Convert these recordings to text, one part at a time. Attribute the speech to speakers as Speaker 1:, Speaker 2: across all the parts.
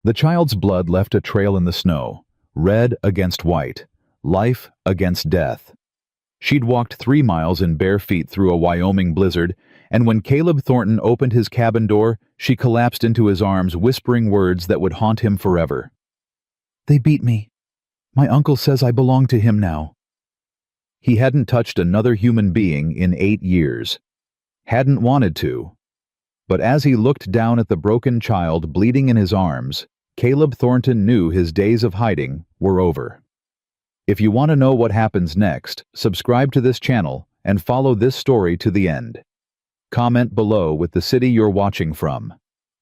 Speaker 1: The child's blood left a trail in the snow, red against white, life against death. She'd walked 3 miles in bare feet through a Wyoming blizzard, and when Caleb Thornton opened his cabin door, she collapsed into his arms, whispering words that would haunt him forever. "They beat me. My uncle says I belong to him now." He hadn't touched another human being in 8 years. Hadn't wanted to. But as he looked down at the broken child bleeding in his arms, Caleb Thornton knew his days of hiding were over. If you want to know what happens next, subscribe to this channel and follow this story to the end. Comment below with the city you're watching from.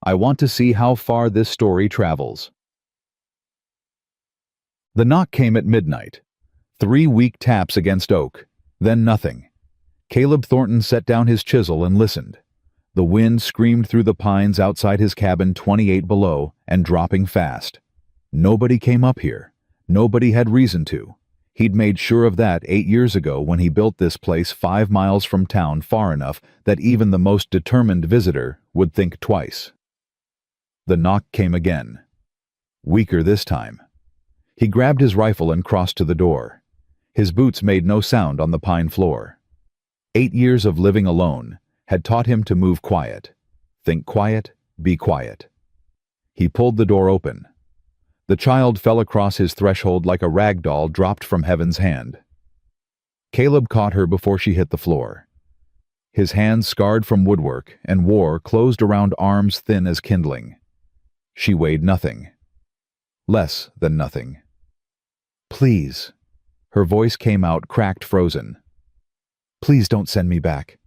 Speaker 1: I want to see how far this story travels. The knock came at midnight. 3 weak taps against oak, then nothing. Caleb Thornton set down his chisel and listened. The wind screamed through the pines outside his cabin 28 below and dropping fast. Nobody came up here. Nobody had reason to. He'd made sure of that 8 years ago when he built this place 5 miles from town, far enough that even the most determined visitor would think twice. The knock came again. Weaker this time. He grabbed his rifle and crossed to the door. His boots made no sound on the pine floor. 8 years of living alone had taught him to move quiet. Think quiet, be quiet. He pulled the door open. The child fell across his threshold like a rag doll dropped from heaven's hand. Caleb caught her before she hit the floor. His hands, scarred from woodwork and war, closed around arms thin as kindling. She weighed nothing. Less than nothing. "Please." Her voice came out cracked, frozen. "Please don't send me back."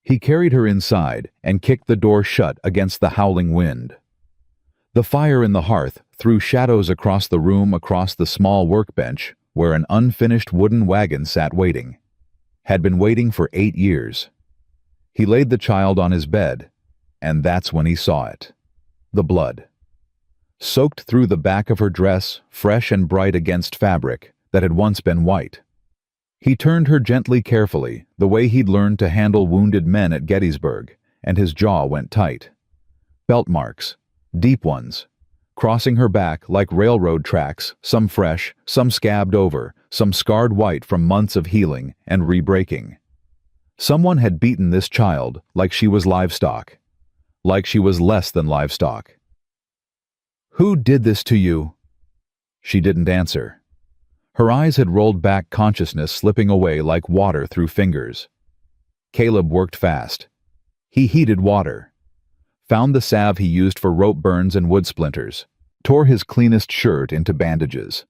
Speaker 1: He carried her inside and kicked the door shut against the howling wind. The fire in the hearth threw shadows across the room, across the small workbench where an unfinished wooden wagon sat waiting. Had been waiting for 8 years. He laid the child on his bed, and that's when he saw it. The blood. Soaked through the back of her dress, fresh and bright against fabric that had once been white. He turned her gently, carefully, the way he'd learned to handle wounded men at Gettysburg, and his jaw went tight. Belt marks, deep ones, crossing her back like railroad tracks, some fresh, some scabbed over, some scarred white from months of healing and re-breaking. Someone had beaten this child like she was livestock, like she was less than livestock. "Who did this to you?" She didn't answer. Her eyes had rolled back, consciousness slipping away like water through fingers. Caleb worked fast. He heated water. Found the salve he used for rope burns and wood splinters. Tore his cleanest shirt into bandages.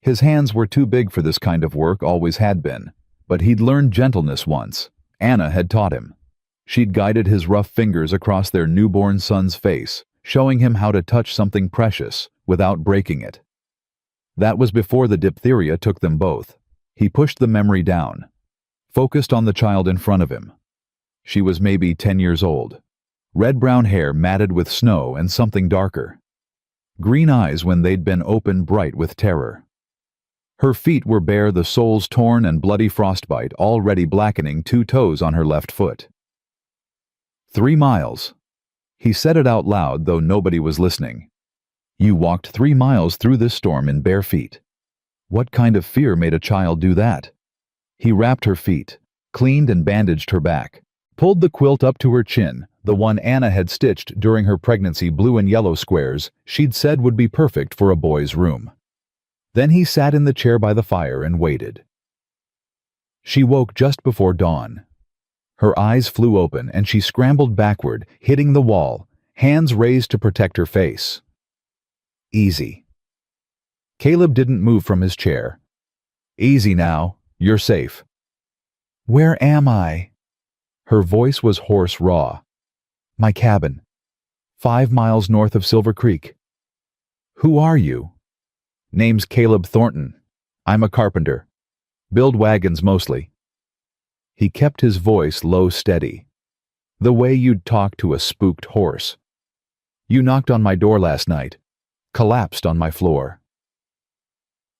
Speaker 1: His hands were too big for this kind of work, always had been. But he'd learned gentleness once. Anna had taught him. She'd guided his rough fingers across their newborn son's face, showing him how to touch something precious without breaking it. That was before the diphtheria took them both. He pushed the memory down. Focused on the child in front of him. She was maybe 10 years old. Red-brown hair matted with snow and something darker. Green eyes when they'd been open, bright with terror. Her feet were bare, the soles torn and bloody, frostbite already blackening 2 toes on her left foot. 3 miles. He said it out loud, though nobody was listening. You walked 3 miles through this storm in bare feet. What kind of fear made a child do that? He wrapped her feet, cleaned and bandaged her back, pulled the quilt up to her chin, the one Anna had stitched during her pregnancy, blue and yellow squares she'd said would be perfect for a boy's room. Then he sat in the chair by the fire and waited. She woke just before dawn. Her eyes flew open and she scrambled backward, hitting the wall, hands raised to protect her face. Easy. Caleb didn't move from his chair. Easy now, you're safe. Where am I? Her voice was hoarse, raw. My cabin. 5 miles north of Silver Creek. Who are you? Name's Caleb Thornton. I'm a carpenter. Build wagons mostly. He kept his voice low, steady. The way you'd talk to a spooked horse. You knocked on my door last night. Collapsed on my floor.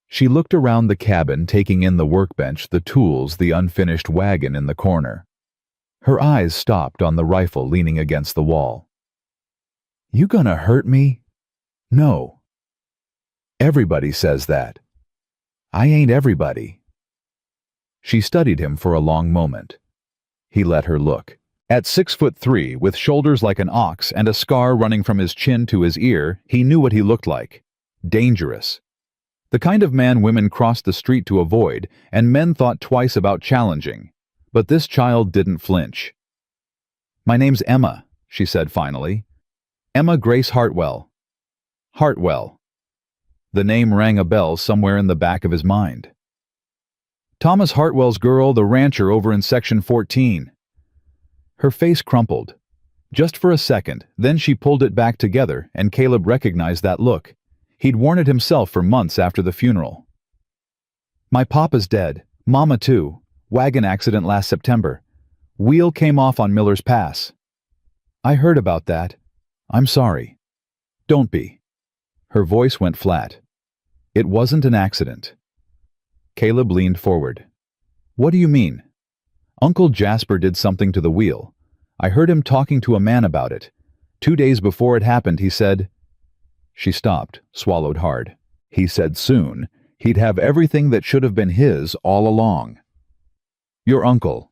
Speaker 1: She looked around the cabin, taking in the workbench, the tools, the unfinished wagon in the corner. Her eyes stopped on the rifle leaning against the wall. You gonna hurt me? No. Everybody says that. I ain't everybody. She studied him for a long moment. He let her look. At 6'3", with shoulders like an ox and a scar running from his chin to his ear, he knew what he looked like. Dangerous. The kind of man women crossed the street to avoid, and men thought twice about challenging. But this child didn't flinch. "My name's Emma," she said finally. "Emma Grace Hartwell." Hartwell. The name rang a bell somewhere in the back of his mind. "Thomas Hartwell's girl, the rancher over in Section 14. Her face crumpled. Just for a second, then she pulled it back together, and Caleb recognized that look. He'd worn it himself for months after the funeral. "My papa's dead. Mama too. Wagon accident last September. Wheel came off on Miller's Pass." "I heard about that. I'm sorry." "Don't be." Her voice went flat. "It wasn't an accident." Caleb leaned forward. "What do you mean?" "Uncle Jasper did something to the wheel. I heard him talking to a man about it. 2 days before it happened, he said—" She stopped, swallowed hard. "He said soon he'd have everything that should have been his all along." "Your uncle."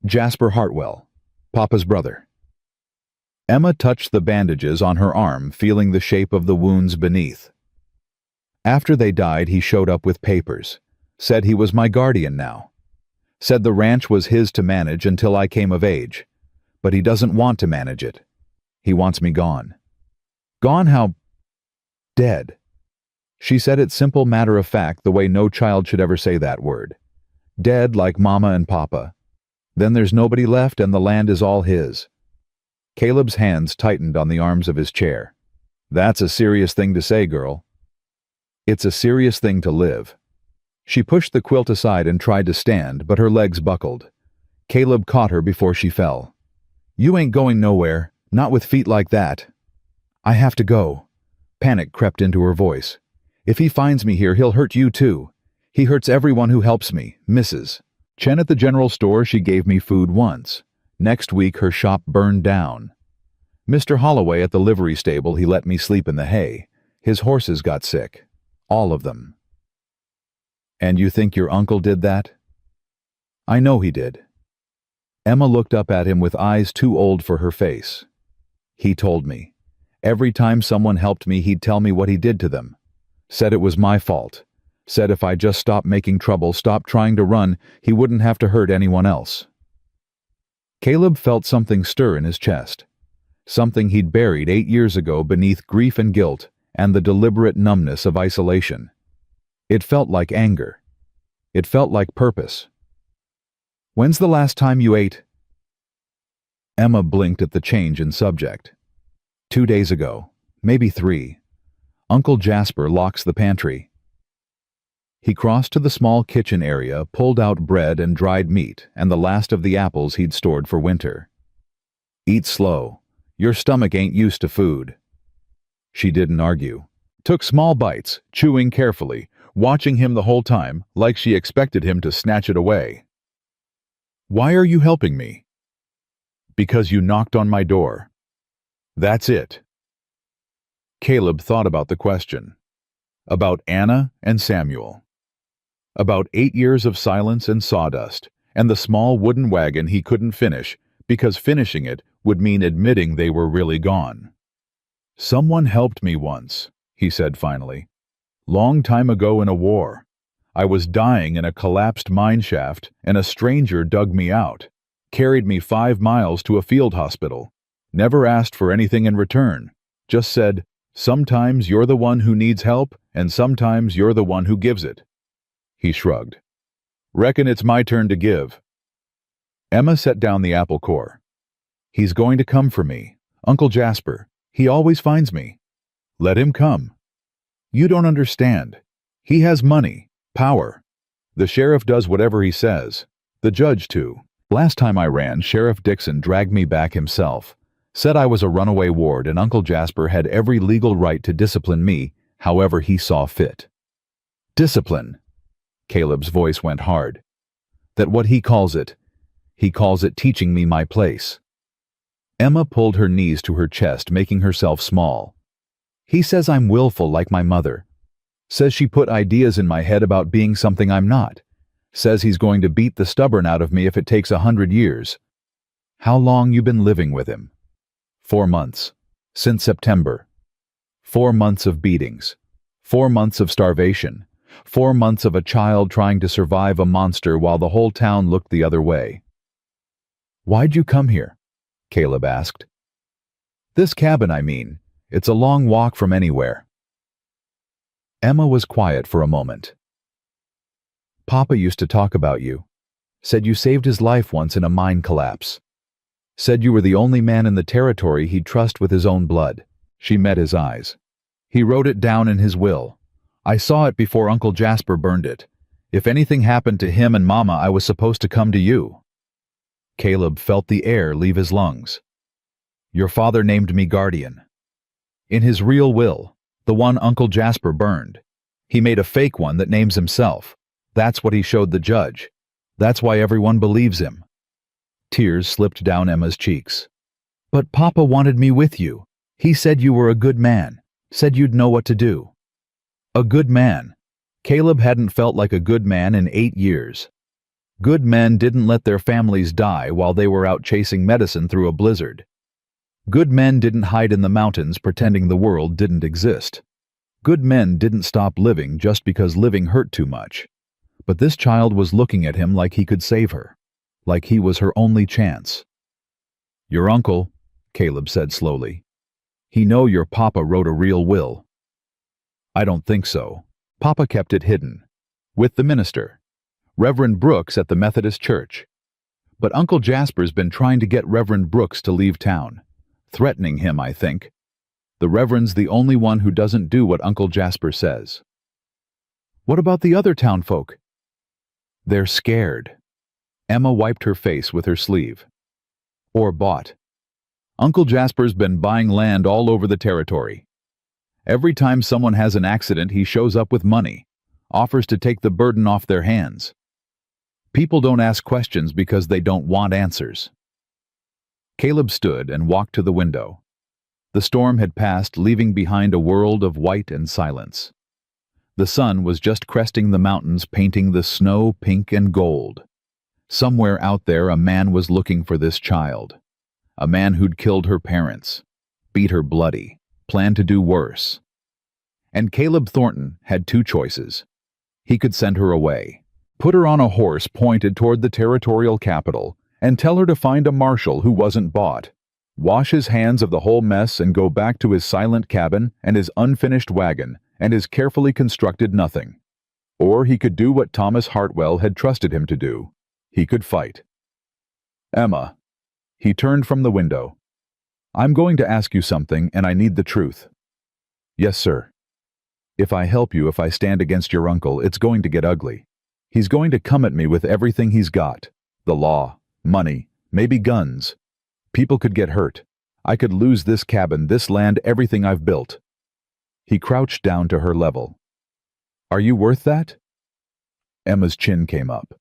Speaker 1: "Jasper Hartwell, Papa's brother." Emma touched the bandages on her arm, feeling the shape of the wounds beneath. "After they died, he showed up with papers. Said he was my guardian now. Said the ranch was his to manage until I came of age. But he doesn't want to manage it. He wants me gone." "Gone how?" "Dead." She said it simple matter-of-fact, the way no child should ever say that word. "Dead like Mama and Papa. Then there's nobody left and the land is all his." Caleb's hands tightened on the arms of his chair. "That's a serious thing to say, girl." "It's a serious thing to live." She pushed the quilt aside and tried to stand, but her legs buckled. Caleb caught her before she fell. "You ain't going nowhere, not with feet like that." "I have to go." Panic crept into her voice. "If he finds me here, he'll hurt you too. He hurts everyone who helps me, Mrs. Chen at the general store, she gave me food once. Next week her shop burned down. Mr. Holloway at the livery stable, he let me sleep in the hay. His horses got sick. All of them." "And you think your uncle did that?" "I know he did." Emma looked up at him with eyes too old for her face. "He told me. Every time someone helped me, he'd tell me what he did to them. Said it was my fault. Said if I just stopped making trouble, stopped trying to run, he wouldn't have to hurt anyone else." Caleb felt something stir in his chest. Something he'd buried 8 years ago beneath grief and guilt and the deliberate numbness of isolation. It felt like anger. It felt like purpose. "When's the last time you ate?" Emma blinked at the change in subject. 2 days ago, maybe 3. Uncle Jasper locks the pantry." He crossed to the small kitchen area, pulled out bread and dried meat and the last of the apples he'd stored for winter. "Eat slow. Your stomach ain't used to food." She didn't argue. Took small bites, chewing carefully, watching him the whole time, like she expected him to snatch it away. "Why are you helping me?" "Because you knocked on my door." "That's it." Caleb thought about the question. About Anna and Samuel. About 8 years of silence and sawdust, and the small wooden wagon he couldn't finish, because finishing it would mean admitting they were really gone. "Someone helped me once," he said finally. "Long time ago in a war. I was dying in a collapsed mine shaft, and a stranger dug me out, carried me 5 miles to a field hospital, never asked for anything in return, just said, 'Sometimes you're the one who needs help, and sometimes you're the one who gives it.'" He shrugged. "Reckon it's my turn to give." Emma set down the apple core. "He's going to come for me. Uncle Jasper. He always finds me." "Let him come." "You don't understand. He has money, power. The sheriff does whatever he says. The judge too. Last time I ran, Sheriff Dixon dragged me back himself. Said I was a runaway ward and Uncle Jasper had every legal right to discipline me however he saw fit." "Discipline." Caleb's voice went hard. "That what he calls it teaching me my place." Emma pulled her knees to her chest, making herself small. He says I'm willful like my mother. Says she put ideas in my head about being something I'm not. Says he's going to beat the stubborn out of me if it takes 100 years. How long you been living with him? 4 months. Since September. 4 months of beatings. 4 months of starvation. 4 months of a child trying to survive a monster while the whole town looked the other way. Why'd you come here? Caleb asked. This cabin, I mean. It's a long walk from anywhere. Emma was quiet for a moment. Papa used to talk about you. Said you saved his life once in a mine collapse. Said you were the only man in the territory he'd trust with his own blood. She met his eyes. He wrote it down in his will. I saw it before Uncle Jasper burned it. If anything happened to him and Mama, I was supposed to come to you. Caleb felt the air leave his lungs. Your father named me guardian. In his real will, the one Uncle Jasper burned, he made a fake one that names himself. That's what he showed the judge. That's why everyone believes him. Tears slipped down Emma's cheeks. But Papa wanted me with you. He said you were a good man. Said you'd know what to do. A good man. Caleb hadn't felt like a good man in 8 years. Good men didn't let their families die while they were out chasing medicine through a blizzard. Good men didn't hide in the mountains pretending the world didn't exist. Good men didn't stop living just because living hurt too much. But this child was looking at him like he could save her, like he was her only chance. Your uncle, Caleb said slowly. He know your papa wrote a real will. I don't think so. Papa kept it hidden. With the minister. Reverend Brooks at the Methodist Church. But Uncle Jasper's been trying to get Reverend Brooks to leave town. Threatening him, I think. The Reverend's the only one who doesn't do what Uncle Jasper says. What about the other townfolk? They're scared. Emma wiped her face with her sleeve. Or bought. Uncle Jasper's been buying land all over the territory. Every time someone has an accident, he shows up with money, offers to take the burden off their hands. People don't ask questions because they don't want answers. Caleb stood and walked to the window. The storm had passed, leaving behind a world of white and silence. The sun was just cresting the mountains, painting the snow pink and gold. Somewhere out there, a man was looking for this child. A man who'd killed her parents, beat her bloody, planned to do worse. And Caleb Thornton had 2 choices. He could send her away, put her on a horse pointed toward the territorial capital, and tell her to find a marshal who wasn't bought, wash his hands of the whole mess and go back to his silent cabin and his unfinished wagon and his carefully constructed nothing. Or he could do what Thomas Hartwell had trusted him to do. He could fight. Emma. He turned from the window. I'm going to ask you something, and I need the truth. Yes, sir. If I help you, if I stand against your uncle, it's going to get ugly. He's going to come at me with everything he's got. The law, money, maybe guns. People could get hurt. I could lose this cabin, this land, everything I've built. He crouched down to her level. Are you worth that? Emma's chin came up.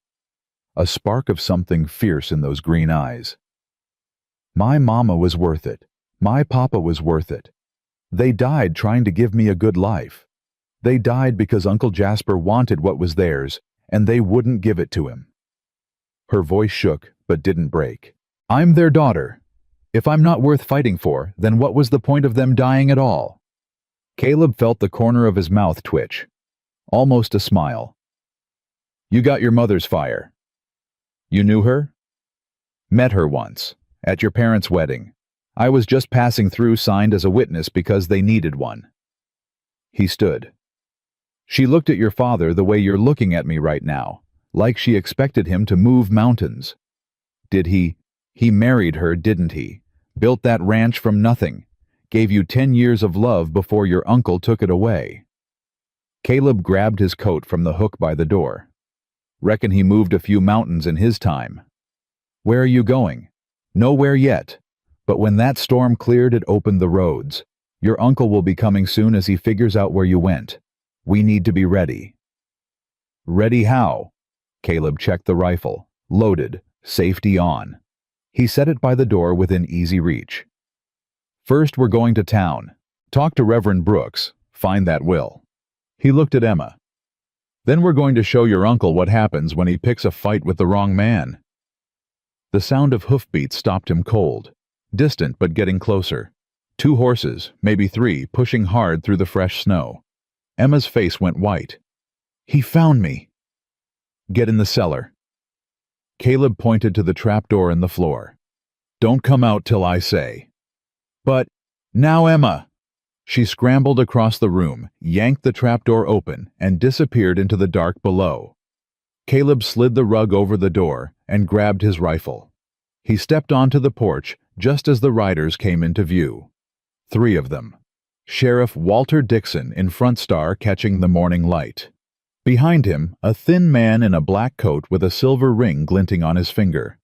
Speaker 1: A spark of something fierce in those green eyes. My mama was worth it. My papa was worth it. They died trying to give me a good life. They died because Uncle Jasper wanted what was theirs, and they wouldn't give it to him. Her voice shook, but didn't break. I'm their daughter. If I'm not worth fighting for, then what was the point of them dying at all? Caleb felt the corner of his mouth twitch. Almost a smile. You got your mother's fire. You knew her? Met her once. At your parents' wedding. I was just passing through, signed as a witness because they needed one. He stood. She looked at your father the way you're looking at me right now, like she expected him to move mountains. Did he? He married her, didn't he? Built that ranch from nothing. Gave you 10 years of love before your uncle took it away. Caleb grabbed his coat from the hook by the door. Reckon he moved a few mountains in his time. Where are you going? Nowhere yet. But when that storm cleared, it opened the roads. Your uncle will be coming soon as he figures out where you went. We need to be ready. Ready how? Caleb checked the rifle. Loaded. Safety on. He set it by the door within easy reach. First, we're going to town. Talk to Reverend Brooks. Find that will. He looked at Emma. Then we're going to show your uncle what happens when he picks a fight with the wrong man. The sound of hoofbeats stopped him cold, distant but getting closer. 2 horses, maybe 3, pushing hard through the fresh snow. Emma's face went white. He found me. Get in the cellar. Caleb pointed to the trapdoor in the floor. Don't come out till I say. But, now Emma! She scrambled across the room, yanked the trapdoor open, and disappeared into the dark below. Caleb slid the rug over the door and grabbed his rifle. He stepped onto the porch just as the riders came into view. 3 of them. Sheriff Walter Dixon in front star catching the morning light. Behind him, a thin man in a black coat with a silver ring glinting on his finger.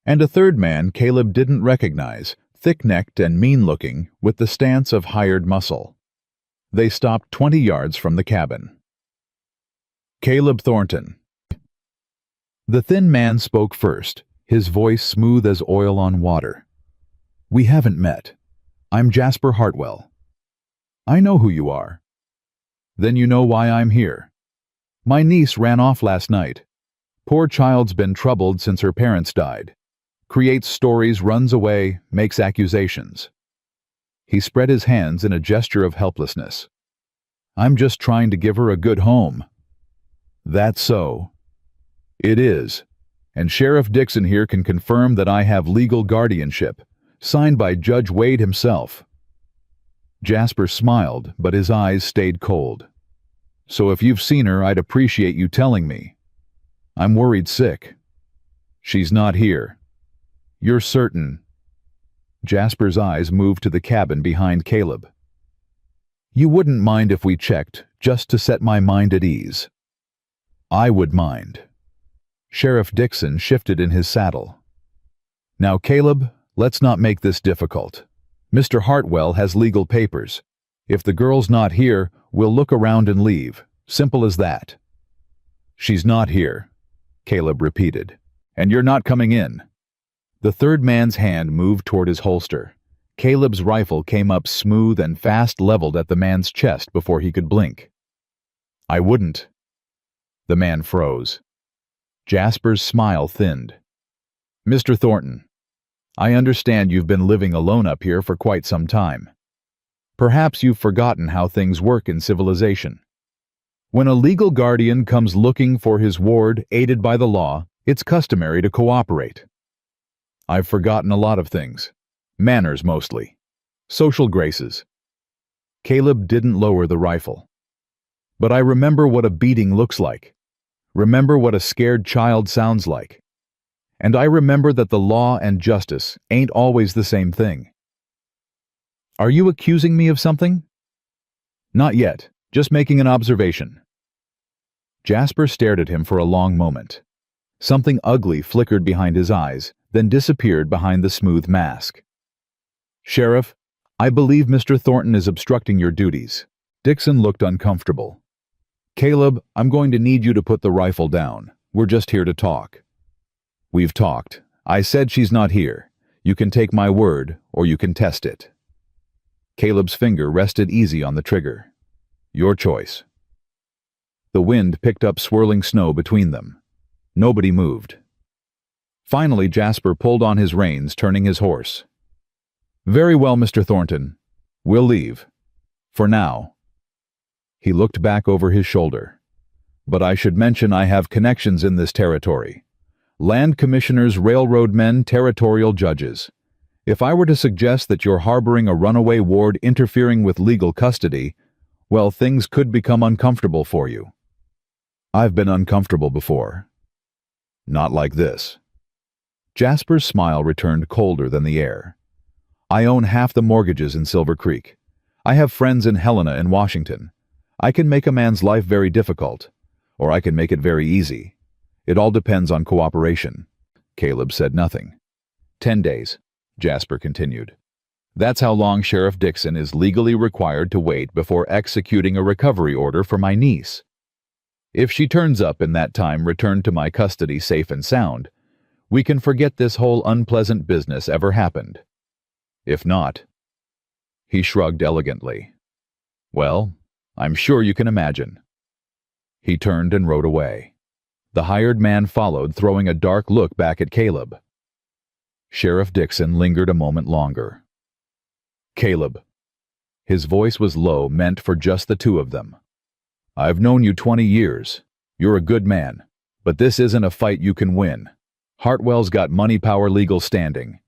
Speaker 1: And a third man Caleb didn't recognize, thick-necked and mean-looking, with the stance of hired muscle. They stopped 20 yards from the cabin. Caleb Thornton. The thin man spoke first, his voice smooth as oil on water. We haven't met. I'm Jasper Hartwell. I know who you are. Then you know why I'm here. My niece ran off last night. Poor child's been troubled since her parents died. Creates stories, runs away, makes accusations. He spread his hands in a gesture of helplessness. I'm just trying to give her a good home. That's so. It is. And Sheriff Dixon here can confirm that I have legal guardianship, signed by Judge Wade himself. Jasper smiled, but his eyes stayed cold. So if you've seen her, I'd appreciate you telling me. I'm worried sick. She's not here. You're certain? Jasper's eyes moved to the cabin behind Caleb. You wouldn't mind if we checked, just to set my mind at ease. I would mind. Sheriff Dixon shifted in his saddle. Now, Caleb, let's not make this difficult. Mr. Hartwell has legal papers. If the girl's not here, we'll look around and leave. Simple as that. She's not here, Caleb repeated. And you're not coming in. The third man's hand moved toward his holster. Caleb's rifle came up smooth and fast, leveled at the man's chest before he could blink. I wouldn't. The man froze. Jasper's smile thinned. Mr. Thornton, I understand you've been living alone up here for quite some time. Perhaps you've forgotten how things work in civilization. When a legal guardian comes looking for his ward aided by the law, it's customary to cooperate. I've forgotten a lot of things. Manners mostly. Social graces. Caleb didn't lower the rifle. But I remember what a beating looks like. Remember what a scared child sounds like. And I remember that the law and justice ain't always the same thing. Are you accusing me of something? Not yet, just making an observation. Jasper stared at him for a long moment. Something ugly flickered behind his eyes, then disappeared behind the smooth mask. Sheriff, I believe Mr. Thornton is obstructing your duties. Dixon looked uncomfortable. Caleb, I'm going to need you to put the rifle down. We're just here to talk. We've talked. I said she's not here. You can take my word, or you can test it. Caleb's finger rested easy on the trigger. Your choice. The wind picked up swirling snow between them. Nobody moved. Finally, Jasper pulled on his reins, turning his horse. Very well, Mr. Thornton. We'll leave. For now. He looked back over his shoulder. But I should mention I have connections in this territory. Land commissioners, railroad men, territorial judges. If I were to suggest that you're harboring a runaway ward interfering with legal custody, well, things could become uncomfortable for you. I've been uncomfortable before. Not like this. Jasper's smile returned colder than the air. I own half the mortgages in Silver Creek. I have friends in Helena and Washington. I can make a man's life very difficult, or I can make it very easy. It all depends on cooperation. Caleb said nothing. 10 days, Jasper continued. That's how long Sheriff Dixon is legally required to wait before executing a recovery order for my niece. If she turns up in that time returned to my custody safe and sound, we can forget this whole unpleasant business ever happened. If not, He shrugged elegantly. Well, I'm sure you can imagine. He turned and rode away. The hired man followed, throwing a dark look back at Caleb. Sheriff Dixon lingered a moment longer. Caleb. His voice was low, meant for just the two of them. I've known you 20 years. You're a good man. But this isn't a fight you can win. Hartwell's got money, power, legal standing.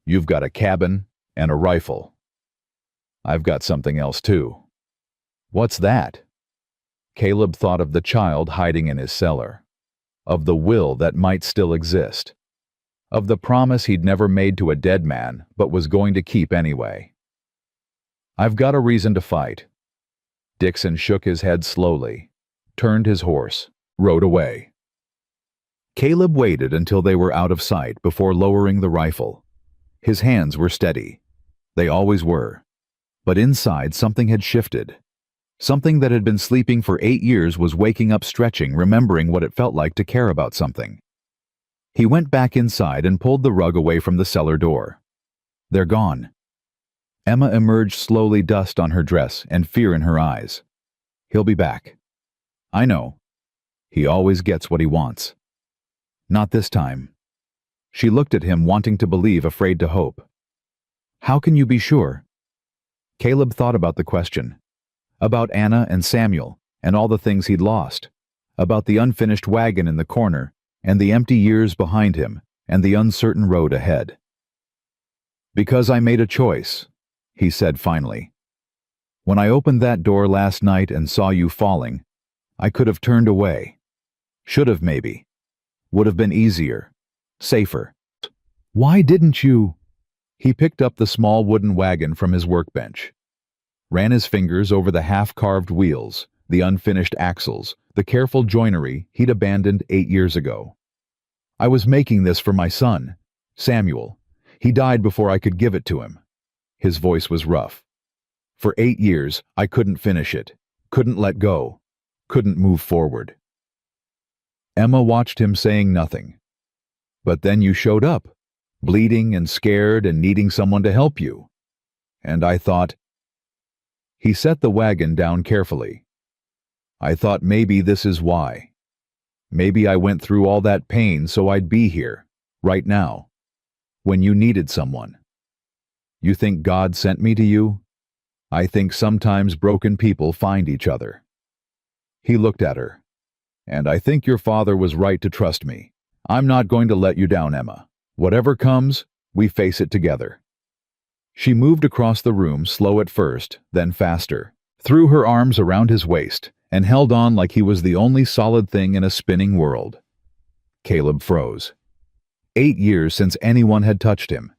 Speaker 1: You've got a cabin and a rifle. I've got something else too. What's that? Caleb thought of the child hiding in his cellar, of the will that might still exist, of the promise he'd never made to a dead man but was going to keep anyway. I've got a reason to fight. Dixon shook his head slowly, turned his horse, rode away. Caleb waited until they were out of sight before lowering the rifle. His hands were steady. They always were. But inside something had shifted. Something that had been sleeping for 8 years was waking up, stretching, remembering what it felt like to care about something. He went back inside and pulled the rug away from the cellar door. They're gone. Emma emerged slowly, dust on her dress and fear in her eyes. He'll be back. I know. He always gets what he wants. Not this time. She looked at him, wanting to believe, afraid to hope. How can you be sure? Caleb thought about the question. About Anna and Samuel, and all the things he'd lost. About the unfinished wagon in the corner, and the empty years behind him, and the uncertain road ahead. Because I made a choice, he said finally. When I opened that door last night and saw you falling, I could have turned away. Should have, maybe. Would have been easier. Safer. Why didn't you? He picked up the small wooden wagon from his workbench, ran his fingers over the half-carved wheels, the unfinished axles, the careful joinery he'd abandoned 8 years ago. I was making this for my son, Samuel. He died before I could give it to him. His voice was rough. For 8 years, I couldn't finish it, couldn't let go, couldn't move forward. Emma watched him, saying nothing. But then you showed up, bleeding and scared and needing someone to help you. And I thought... He set the wagon down carefully. I thought maybe this is why. Maybe I went through all that pain so I'd be here, right now, when you needed someone. You think God sent me to you? I think sometimes broken people find each other. He looked at her. And I think your father was right to trust me. I'm not going to let you down, Emma. Whatever comes, we face it together. She moved across the room, slow at first, then faster, threw her arms around his waist, and held on like he was the only solid thing in a spinning world. Caleb froze. 8 years since anyone had touched him.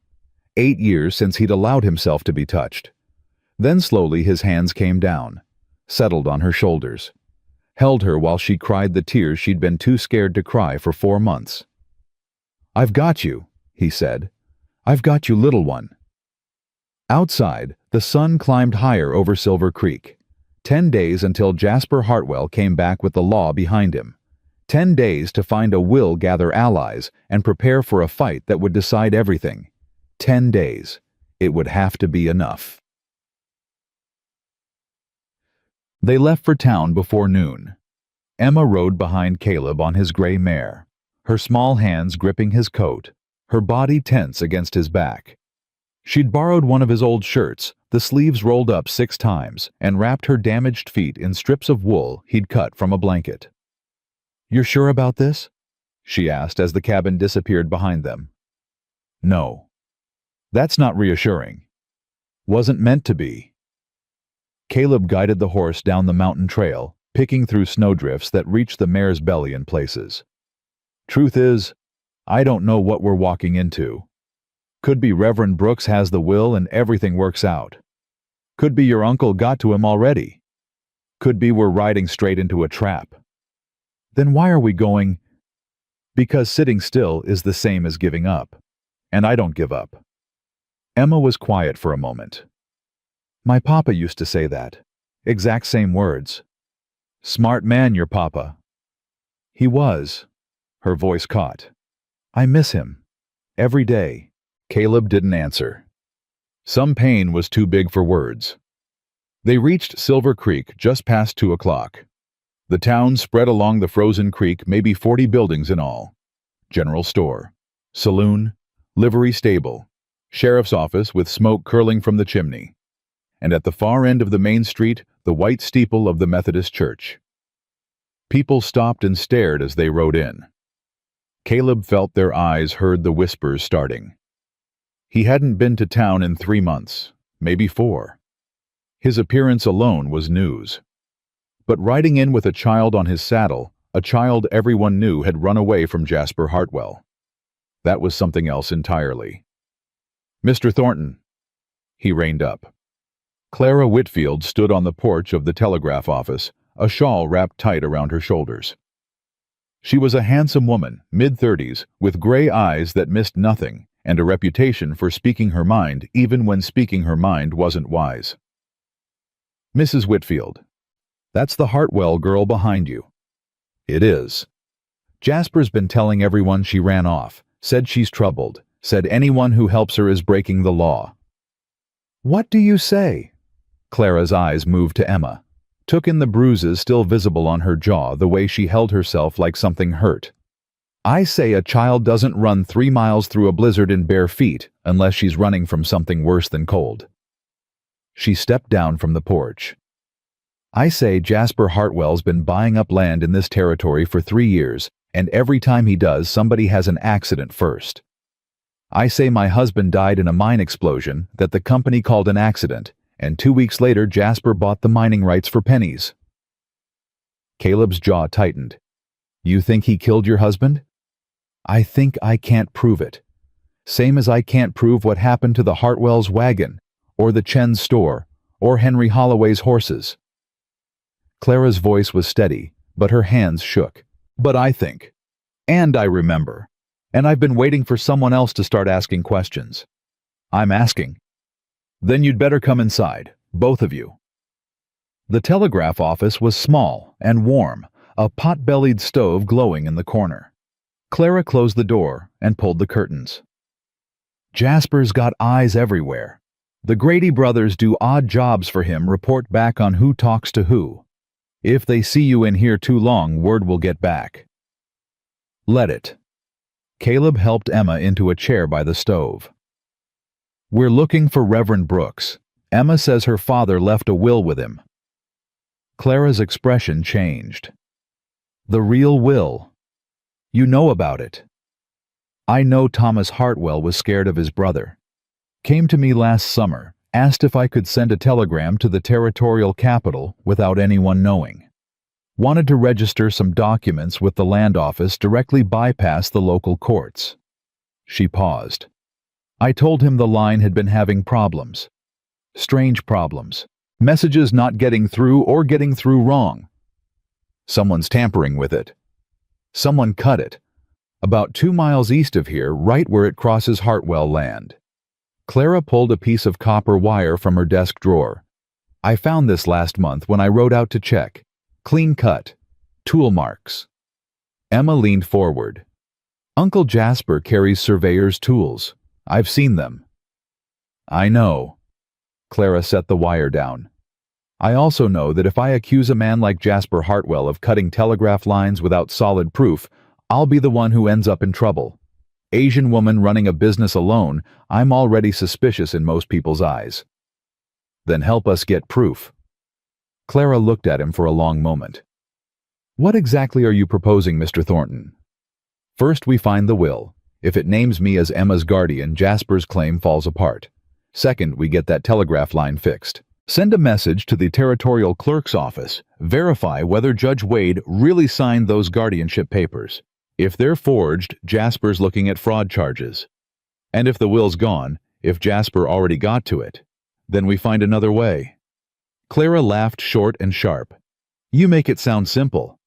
Speaker 1: 8 years since he'd allowed himself to be touched. Then slowly his hands came down, settled on her shoulders, held her while she cried the tears she'd been too scared to cry for 4 months. I've got you, he said. I've got you, little one. Outside, the sun climbed higher over Silver Creek. 10 days until Jasper Hartwell came back with the law behind him. 10 days to find a will, gather allies, and prepare for a fight that would decide everything. 10 days. It would have to be enough. They left for town before noon. Emma rode behind Caleb on his gray mare, her small hands gripping his coat, her body tense against his back. She'd borrowed one of his old shirts, the sleeves rolled up 6 times, and wrapped her damaged feet in strips of wool he'd cut from a blanket. "You're sure about this?" she asked as the cabin disappeared behind them. "No. That's not reassuring. Wasn't meant to be." Caleb guided the horse down the mountain trail, picking through snowdrifts that reached the mare's belly in places. "Truth is, I don't know what we're walking into. Could be Reverend Brooks has the will and everything works out. Could be your uncle got to him already. Could be we're riding straight into a trap. Then why are we going? Because sitting still is the same as giving up. And I don't give up." Emma was quiet for a moment. "My papa used to say that. Exact same words. Smart man, your papa." "He was." Her voice caught. "I miss him. Every day." Caleb didn't answer. Some pain was too big for words. They reached Silver Creek just past 2 o'clock. The town spread along the frozen creek, maybe 40 buildings in all. General store, saloon, livery stable, sheriff's office with smoke curling from the chimney. And at the far end of the main street, the white steeple of the Methodist church. People stopped and stared as they rode in. Caleb felt their eyes, heard the whispers starting. He hadn't been to town in 3 months, maybe 4. His appearance alone was news. But riding in with a child on his saddle, a child everyone knew had run away from Jasper Hartwell. That was something else entirely. "Mr. Thornton." He reined up. Clara Whitfield stood on the porch of the telegraph office, a shawl wrapped tight around her shoulders. She was a handsome woman, mid-30s, with gray eyes that missed nothing, and a reputation for speaking her mind even when speaking her mind wasn't wise. "Mrs. Whitfield, that's the Hartwell girl behind you." "It is." "Jasper's been telling everyone she ran off, said she's troubled, said anyone who helps her is breaking the law." "What do you say?" Clara's eyes moved to Emma, took in the bruises still visible on her jaw, the way she held herself like something hurt. "I say a child doesn't run 3 miles through a blizzard in bare feet unless she's running from something worse than cold." She stepped down from the porch. "I say Jasper Hartwell's been buying up land in this territory for 3 years, and every time he does, somebody has an accident first. I say my husband died in a mine explosion that the company called an accident, and 2 weeks later Jasper bought the mining rights for pennies." Caleb's jaw tightened. "You think he killed your husband?" "I think I can't prove it. Same as I can't prove what happened to the Hartwell's wagon, or the Chen's store, or Henry Holloway's horses." Clara's voice was steady, but her hands shook. "But I think. And I remember. And I've been waiting for someone else to start asking questions. I'm asking." "Then you'd better come inside, both of you." The telegraph office was small and warm, a pot-bellied stove glowing in the corner. Clara closed the door and pulled the curtains. "Jasper's got eyes everywhere. The Grady brothers do odd jobs for him, report back on who talks to who. If they see you in here too long, word will get back." "Let it." Caleb helped Emma into a chair by the stove. "We're looking for Reverend Brooks. Emma says her father left a will with him." Clara's expression changed. "The real will? You know about it?" "I know Thomas Hartwell was scared of his brother. Came to me last summer, asked if I could send a telegram to the territorial capital without anyone knowing. Wanted to register some documents with the land office, directly bypass the local courts." She paused. "I told him the line had been having problems. Strange problems. Messages not getting through or getting through wrong. Someone's tampering with it. Someone cut it. About 2 miles east of here, right where it crosses Hartwell land." Clara pulled a piece of copper wire from her desk drawer. "I found this last month when I rode out to check. Clean cut. Tool marks." Emma leaned forward. "Uncle Jasper carries surveyor's tools. I've seen them." "I know." Clara set the wire down. "I also know that if I accuse a man like Jasper Hartwell of cutting telegraph lines without solid proof, I'll be the one who ends up in trouble. Asian woman running a business alone, I'm already suspicious in most people's eyes." "Then help us get proof." Clara looked at him for a long moment. "What exactly are you proposing, Mr. Thornton?" "First we find the will. If it names me as Emma's guardian, Jasper's claim falls apart. Second, we get that telegraph line fixed. Send a message to the territorial clerk's office. Verify whether Judge Wade really signed those guardianship papers. If they're forged, Jasper's looking at fraud charges. And if the will's gone, if Jasper already got to it, then we find another way." Clara laughed short and sharp. "You make it sound simple."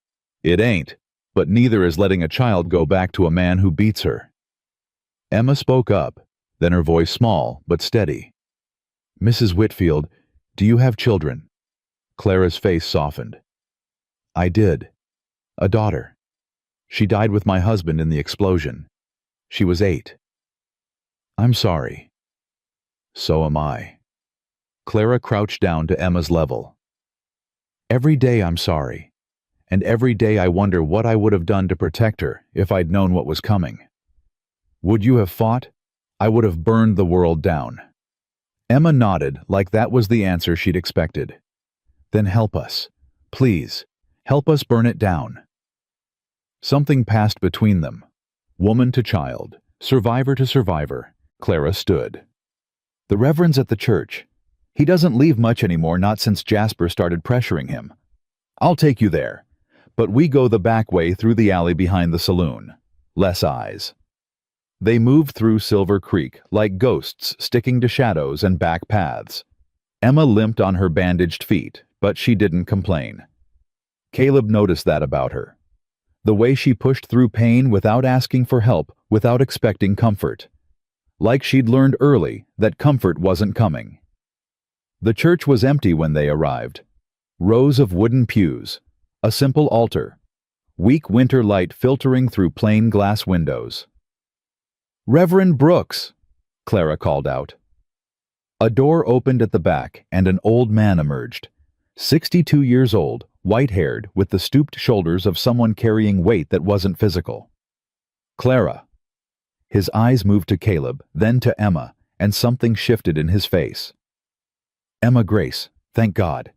Speaker 1: "It ain't, but neither is letting a child go back to a man who beats her." Emma spoke up, then her voice small but steady. "Mrs. Whitfield, do you have children?" Clara's face softened. "I did. A daughter. She died with my husband in the explosion. She was 8. I'm sorry." So am I. Clara crouched down to Emma's level. Every day I'm sorry, and every day I wonder what I would have done to protect her if I'd known what was coming. Would you have fought? I would have burned the world down. Emma nodded like that was the answer she'd expected. Then help us. Please, help us burn it down. Something passed between them. Woman to child, survivor to survivor, Clara stood. The Reverend's at the church. He doesn't leave much anymore, not since Jasper started pressuring him. I'll take you there, but we go the back way through the alley behind the saloon. Less eyes. They moved through Silver Creek like ghosts sticking to shadows and back paths. Emma limped on her bandaged feet, but she didn't complain. Caleb noticed that about her. The way she pushed through pain without asking for help, without expecting comfort. Like she'd learned early that comfort wasn't coming. The church was empty when they arrived. Rows of wooden pews, a simple altar, weak winter light filtering through plain glass windows. "Reverend Brooks!" Clara called out. A door opened at the back and an old man emerged. 62 years old, white-haired, with the stooped shoulders of someone carrying weight that wasn't physical. "Clara." His eyes moved to Caleb, then to Emma, and something shifted in his face. "Emma Grace, thank God."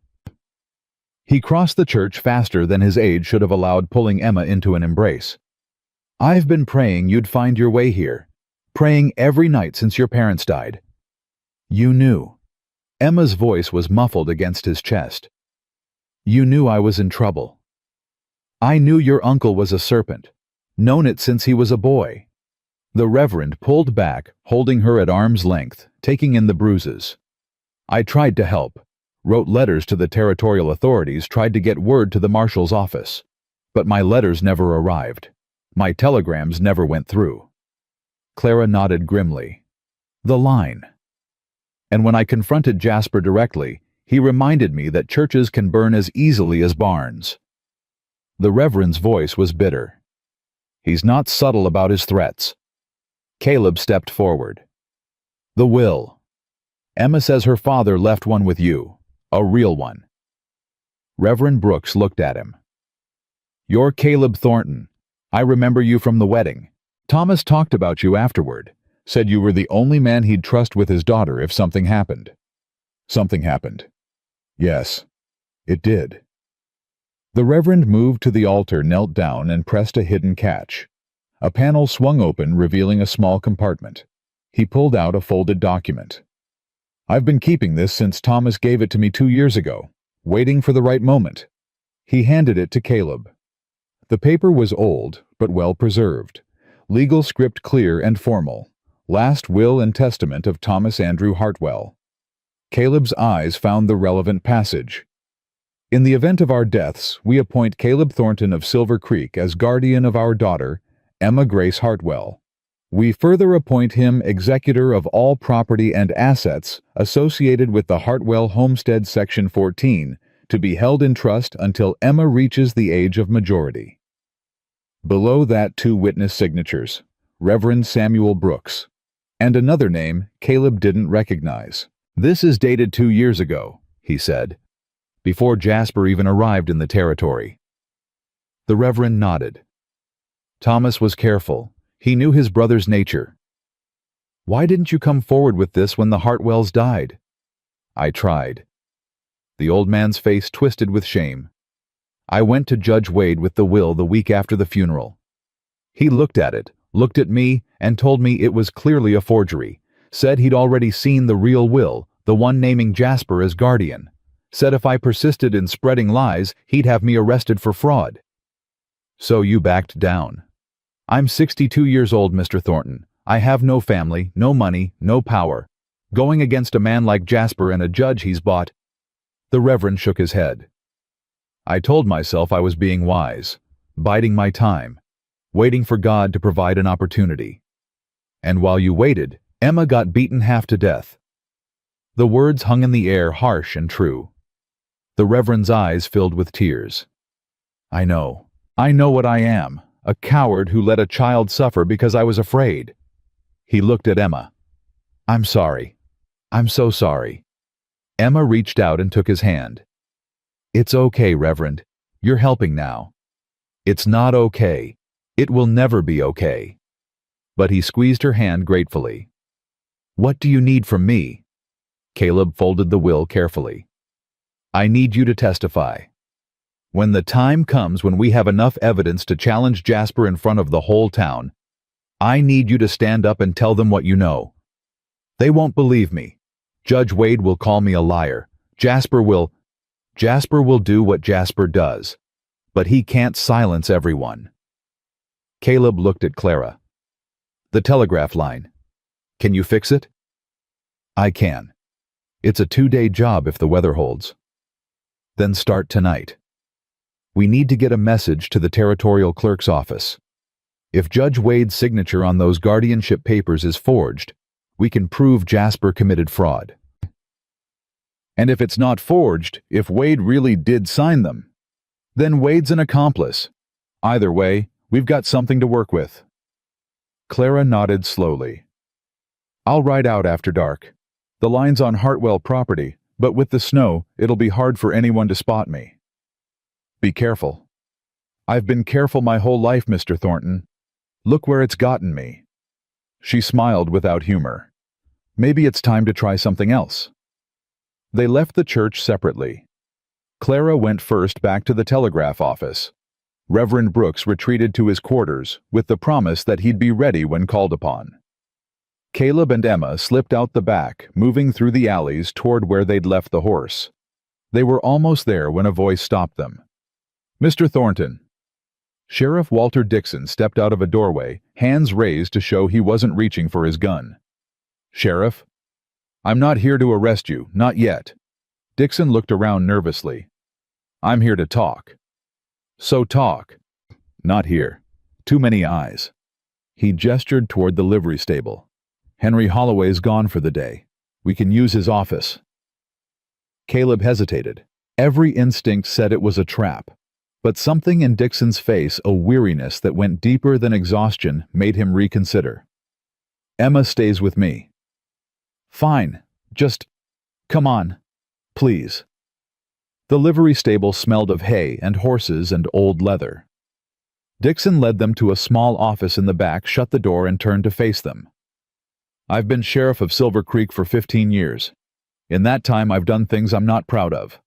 Speaker 1: He crossed the church faster than his age should have allowed, pulling Emma into an embrace. "I've been praying you'd find your way here. Praying every night since your parents died." "You knew." Emma's voice was muffled against his chest. "You knew I was in trouble." "I knew your uncle was a serpent. Known it since he was a boy." The Reverend pulled back, holding her at arm's length, taking in the bruises. "I tried to help. Wrote letters to the territorial authorities, tried to get word to the marshal's office. But my letters never arrived. My telegrams never went through." Clara nodded grimly. "The line." "And when I confronted Jasper directly, he reminded me that churches can burn as easily as barns." The Reverend's voice was bitter. "He's not subtle about his threats." Caleb stepped forward. "The will. Emma says her father left one with you. A real one." Reverend Brooks looked at him. "You're Caleb Thornton. I remember you from the wedding. Thomas talked about you afterward. Said you were the only man he'd trust with his daughter if something happened." "Something happened." "Yes, it did." The Reverend moved to the altar, knelt down, and pressed a hidden catch. A panel swung open, revealing a small compartment. He pulled out a folded document. "I've been keeping this since Thomas gave it to me 2 years ago, waiting for the right moment." He handed it to Caleb. The paper was old, but well preserved. Legal script clear and formal. Last will and testament of Thomas Andrew Hartwell. Caleb's eyes found the relevant passage. "In the event of our deaths, we appoint Caleb Thornton of Silver Creek as guardian of our daughter, Emma Grace Hartwell. We further appoint him executor of all property and assets associated with the Hartwell Homestead Section 14, to be held in trust until Emma reaches the age of majority." Below that, 2 witness signatures, Reverend Samuel Brooks, and another name Caleb didn't recognize. "This is dated 2 years ago," he said, "before Jasper even arrived in the territory." The Reverend nodded. "Thomas was careful. He knew his brother's nature." "Why didn't you come forward with this when the Hartwells died?" "I tried." The old man's face twisted with shame. "I went to Judge Wade with the will the week after the funeral. He looked at it, looked at me, and told me it was clearly a forgery. Said he'd already seen the real will, the one naming Jasper as guardian. Said if I persisted in spreading lies, he'd have me arrested for fraud." "So you backed down." "I'm 62 years old, Mr. Thornton. I have no family, no money, no power. Going against a man like Jasper and a judge he's bought—" The Reverend shook his head. "I told myself I was being wise, biding my time, waiting for God to provide an opportunity. And while you waited, Emma got beaten half to death." The words hung in the air, harsh and true. The Reverend's eyes filled with tears. I know what I am, a coward who let a child suffer because I was afraid." He looked at Emma. "I'm sorry." I'm so sorry. Emma reached out and took his hand. It's okay, Reverend. You're helping now. It's not okay. It will never be okay. But he squeezed her hand gratefully. What do you need from me? Caleb folded the will carefully. I need you to testify. When the time comes when we have enough evidence to challenge Jasper in front of the whole town, I need you to stand up and tell them what you know. They won't believe me. Judge Wade will call me a liar. Jasper will do what Jasper does. But he can't silence everyone. Caleb looked at Clara. The telegraph line. Can you fix it? I can. It's a 2-day job if the weather holds. Then start tonight. We need to get a message to the territorial clerk's office. If Judge Wade's signature on those guardianship papers is forged, we can prove Jasper committed fraud. And if it's not forged, if Wade really did sign them, then Wade's an accomplice. Either way, we've got something to work with. Clara nodded slowly. I'll ride out after dark. The line's on Hartwell property, but with the snow, it'll be hard for anyone to spot me. Be careful. I've been careful my whole life, Mr. Thornton. Look where it's gotten me. She smiled without humor. Maybe it's time to try something else. They left the church separately. Clara went first back to the telegraph office. Reverend Brooks retreated to his quarters with the promise that he'd be ready when called upon. Caleb and Emma slipped out the back, moving through the alleys toward where they'd left the horse. They were almost there when a voice stopped them. Mr. Thornton. Sheriff Walter Dixon stepped out of a doorway, hands raised to show he wasn't reaching for his gun. Sheriff? I'm not here to arrest you, not yet. Dixon looked around nervously. I'm here to talk. So talk. Not here. Too many eyes. He gestured toward the livery stable. Henry Holloway's gone for the day. We can use his office. Caleb hesitated. Every instinct said it was a trap. But something in Dixon's face, a weariness that went deeper than exhaustion, made him reconsider. Emma stays with me. Fine. Just come on. Please. The livery stable smelled of hay and horses and old leather. Dixon led them to a small office in the back, shut the door, and turned to face them. I've been sheriff of Silver Creek for 15 years. In that time, I've done things I'm not proud of.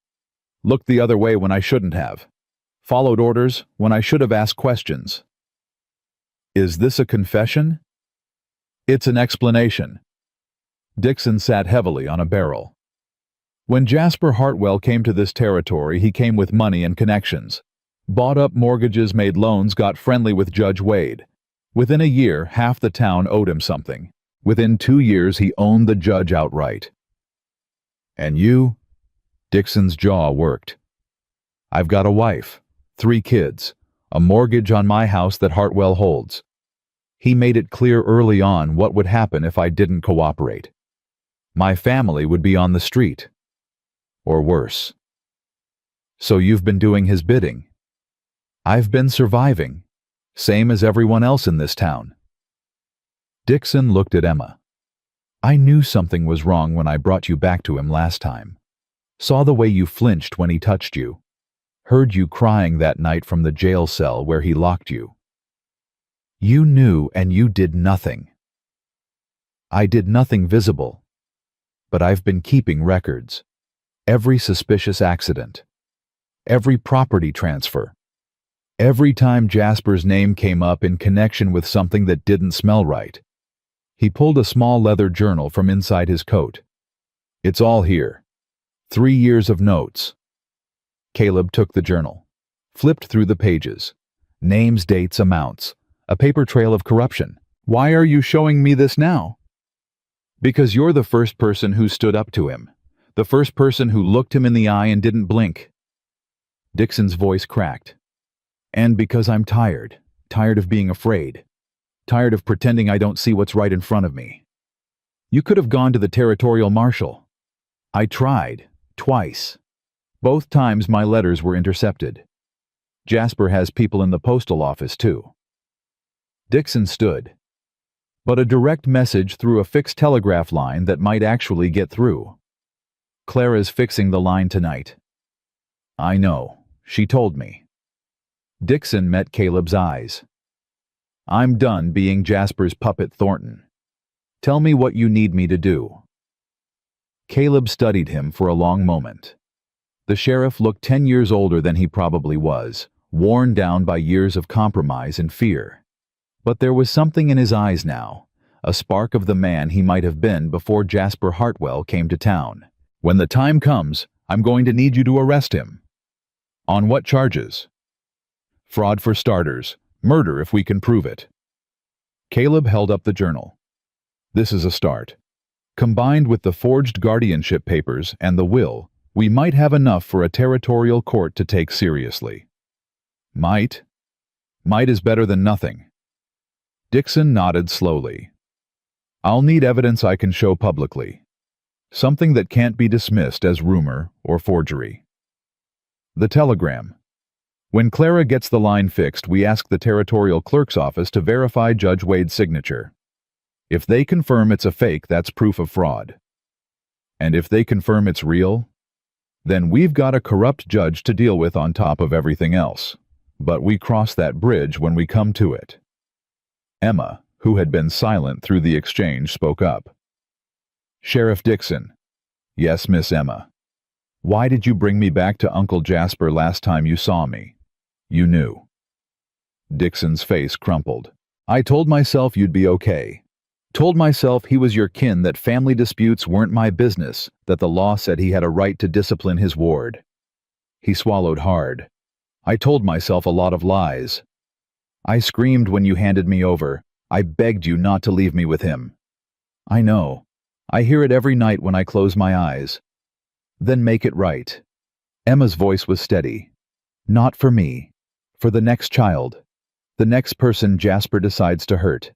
Speaker 1: Looked the other way when I shouldn't have. Followed orders when I should have asked questions. Is this a confession? It's an explanation. Dixon sat heavily on a barrel. When Jasper Hartwell came to this territory, he came with money and connections. Bought up mortgages, made loans, got friendly with Judge Wade. Within a year, half the town owed him something. Within 2 years, he owned the judge outright. And you? Dixon's jaw worked. I've got a wife, 3 kids, a mortgage on my house that Hartwell holds. He made it clear early on what would happen if I didn't cooperate. My family would be on the street. Or worse. So you've been doing his bidding. I've been surviving, same as everyone else in this town. Dixon looked at Emma. I knew something was wrong when I brought you back to him last time. Saw the way you flinched when he touched you. Heard you crying that night from the jail cell where he locked you. You knew and you did nothing. I did nothing visible. But I've been keeping records. Every suspicious accident. Every property transfer. Every time Jasper's name came up in connection with something that didn't smell right. He pulled a small leather journal from inside his coat. It's all here. 3 years of notes. Caleb took the journal, flipped through the pages. Names, dates, amounts. A paper trail of corruption. Why are you showing me this now? Because you're the first person who stood up to him. The first person who looked him in the eye and didn't blink. Dixon's voice cracked. And because I'm tired of being afraid. Tired of pretending I don't see what's right in front of me. You could have gone to the territorial marshal. I tried, twice. Both times my letters were intercepted. Jasper has people in the postal office too. Dixon stood. but a direct message through a fixed telegraph line that might actually get through. Clara's fixing the line tonight. I know, she told me. Dixon met Caleb's eyes. I'm done being Jasper's puppet, Thornton. Tell me what you need me to do. Caleb studied him for a long moment. The sheriff looked 10 years older than he probably was, worn down by years of compromise and fear. But there was something in his eyes now, a spark of the man he might have been before Jasper Hartwell came to town. When the time comes, I'm going to need you to arrest him. On what charges? Fraud for starters, murder if we can prove it. Caleb held up the journal. This is a start. Combined with the forged guardianship papers and the will, we might have enough for a territorial court to take seriously. Might? Might is better than nothing. Dixon nodded slowly. I'll need evidence I can show publicly. Something that can't be dismissed as rumor or forgery. The telegram. When Clara gets the line fixed, we ask the territorial clerk's office to verify Judge Wade's signature. If they confirm it's a fake, that's proof of fraud. And if they confirm it's real, then we've got a corrupt judge to deal with on top of everything else. But we cross that bridge when we come to it. Emma, who had been silent through the exchange, spoke up. Sheriff Dixon. Yes, Miss Emma. Why did you bring me back to Uncle Jasper last time you saw me? You knew. Dixon's face crumpled. I told myself you'd be okay. Told myself he was your kin, that family disputes weren't my business, that the law said he had a right to discipline his ward. He swallowed hard. I told myself a lot of lies. I screamed when you handed me over. I begged you not to leave me with him. I know. I hear it every night when I close my eyes. Then make it right. Emma's voice was steady. Not for me. For the next child. The next person Jasper decides to hurt.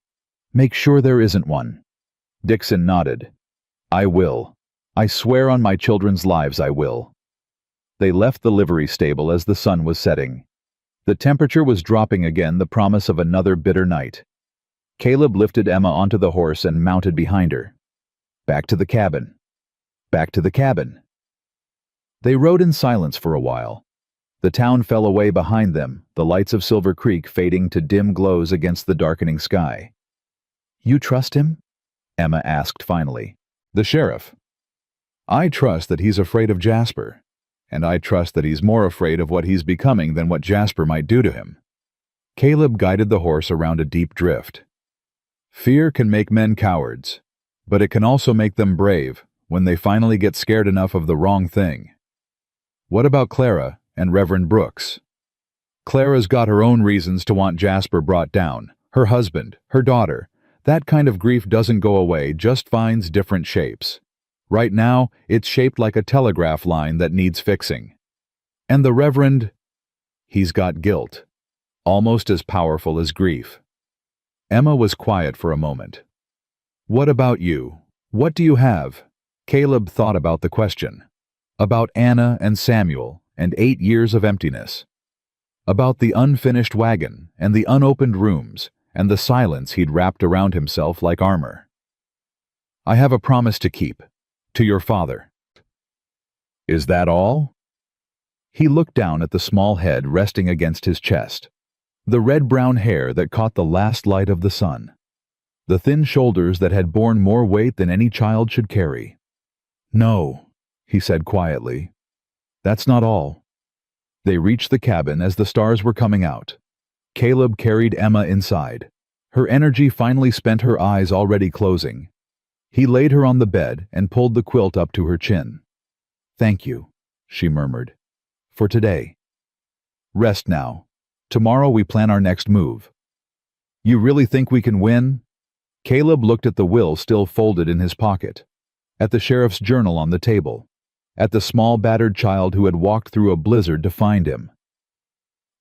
Speaker 1: Make sure there isn't one. Dixon nodded. I will. I swear on my children's lives I will. They left the livery stable as the sun was setting. The temperature was dropping again, the promise of another bitter night. Caleb lifted Emma onto the horse and mounted behind her. Back to the cabin. Back to the cabin. They rode in silence for a while. The town fell away behind them, the lights of Silver Creek fading to dim glows against the darkening sky. You trust him? Emma asked finally. The sheriff. I trust that he's afraid of Jasper, and I trust that he's more afraid of what he's becoming than what Jasper might do to him. Caleb guided the horse around a deep drift. Fear can make men cowards, but it can also make them brave when they finally get scared enough of the wrong thing. What about Clara and Reverend Brooks? Clara's got her own reasons to want Jasper brought down. Her husband, her daughter. That kind of grief doesn't go away, just finds different shapes. Right now, it's shaped like a telegraph line that needs fixing. And the Reverend, he's got guilt, almost as powerful as grief. Emma was quiet for a moment. What about you? What do you have? Caleb thought about the question. About Anna and Samuel and 8 years of emptiness. About the unfinished wagon and the unopened rooms and the silence he'd wrapped around himself like armor. I have a promise to keep, to your father. Is that all? He looked down at the small head resting against his chest, the red-brown hair that caught the last light of the sun, the thin shoulders that had borne more weight than any child should carry. No, he said quietly. That's not all. They reached the cabin as the stars were coming out. Caleb carried Emma inside. Her energy finally spent, her eyes already closing. He laid her on the bed and pulled the quilt up to her chin. Thank you, she murmured. For today. Rest now. Tomorrow we plan our next move. You really think we can win? Caleb looked at the will still folded in his pocket, at the sheriff's journal on the table, at the small battered child who had walked through a blizzard to find him.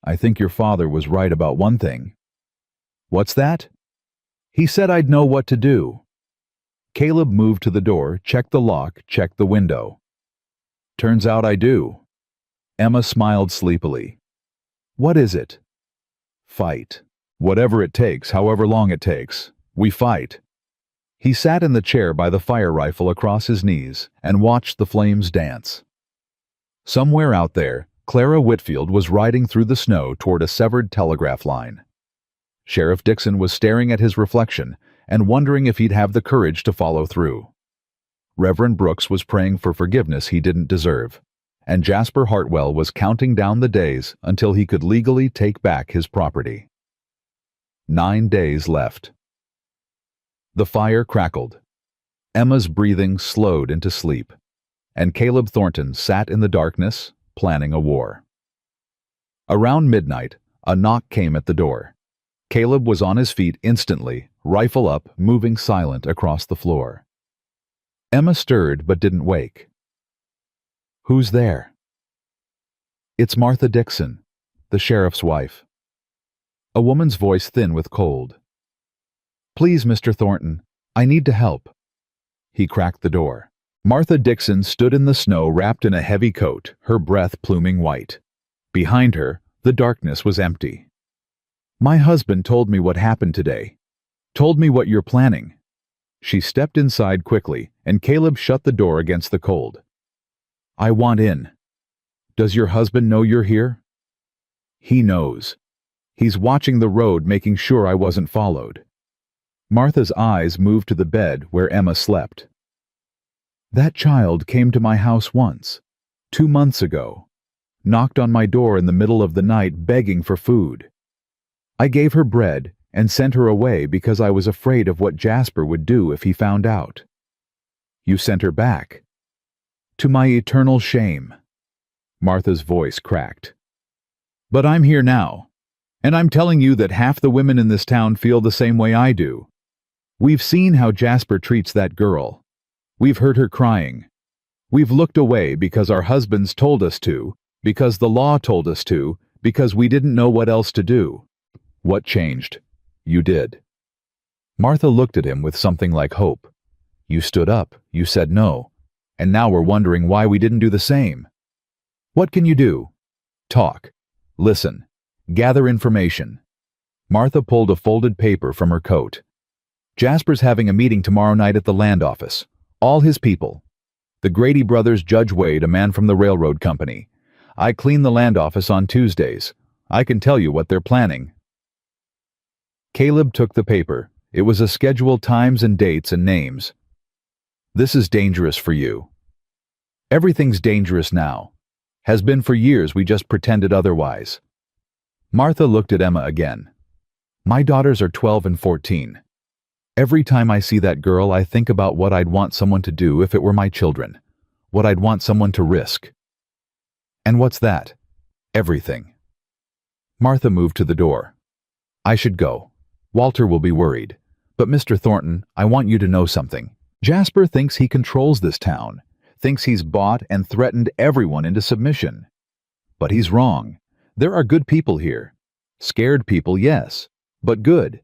Speaker 1: I think your father was right about one thing. What's that? He said I'd know what to do. Caleb moved to the door, checked the lock, checked the window. Turns out I do. Emma smiled sleepily. What is it? Fight. Whatever it takes, however long it takes. We fight." He sat in the chair by the fire rifle across his knees and watched the flames dance. Somewhere out there, Clara Whitfield was riding through the snow toward a severed telegraph line. Sheriff Dixon was staring at his reflection and wondering if he'd have the courage to follow through. Reverend Brooks was praying for forgiveness he didn't deserve, and Jasper Hartwell was counting down the days until he could legally take back his property. 9 days left. The fire crackled. Emma's breathing slowed into sleep, and Caleb Thornton sat in the darkness, planning a war. Around midnight, a knock came at the door. Caleb was on his feet instantly, rifle up, moving silent across the floor. Emma stirred but didn't wake. "Who's there?" "It's Martha Dixon, the sheriff's wife." A woman's voice thin with cold. "Please, Mr. Thornton, I need to help." He cracked the door. Martha Dixon stood in the snow wrapped in a heavy coat, her breath pluming white. Behind her, the darkness was empty. "My husband told me what happened today. Told me what you're planning." She stepped inside quickly, and Caleb shut the door against the cold. "I want in. Does your husband know you're here?" "He knows. He's watching the road, making sure I wasn't followed." Martha's eyes moved to the bed where Emma slept. "That child came to my house once, 2 months ago, knocked on my door in the middle of the night begging for food. I gave her bread and sent her away because I was afraid of what Jasper would do if he found out. You sent her back. To my eternal shame." Martha's voice cracked. "But I'm here now, and I'm telling you that half the women in this town feel the same way I do. We've seen how Jasper treats that girl. We've heard her crying. We've looked away because our husbands told us to, because the law told us to, because we didn't know what else to do. What changed? You did." Martha looked at him with something like hope. "You stood up, you said no, and now we're wondering why we didn't do the same. What can you do? Talk. Listen. Gather information." Martha pulled a folded paper from her coat. "Jasper's having a meeting tomorrow night at the land office. All his people. The Grady brothers, Judge Wade, a man from the railroad company. I clean the land office on Tuesdays. I can tell you what they're planning." Caleb took the paper. It was a schedule, times and dates and names. "This is dangerous for you. Everything's dangerous now. Has been for years, we just pretended otherwise." Martha looked at Emma again. "My daughters are 12 and 14. Every time I see that girl, I think about what I'd want someone to do if it were my children. What I'd want someone to risk." "And what's that?" "Everything." Martha moved to the door. "I should go. Walter will be worried. But Mr. Thornton, I want you to know something. Jasper thinks he controls this town, thinks he's bought and threatened everyone into submission. But he's wrong. There are good people here. Scared people, yes, but good.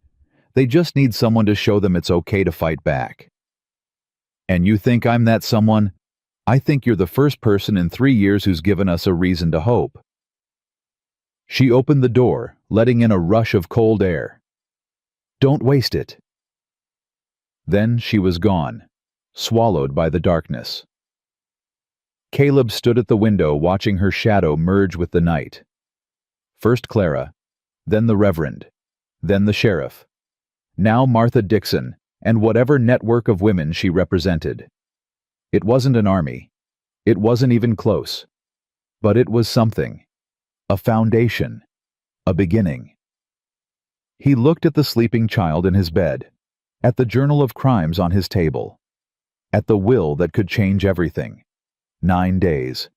Speaker 1: They just need someone to show them it's okay to fight back." "And you think I'm that someone?" "I think you're the first person in 3 years who's given us a reason to hope." She opened the door, letting in a rush of cold air. "Don't waste it." Then she was gone, swallowed by the darkness. Caleb stood at the window watching her shadow merge with the night. First Clara, then the Reverend, then the sheriff. Now Martha Dixon, and whatever network of women she represented. It wasn't an army. It wasn't even close. But it was something. A foundation. A beginning. He looked at the sleeping child in his bed, at the journal of crimes on his table, at the will that could change everything. 9 days.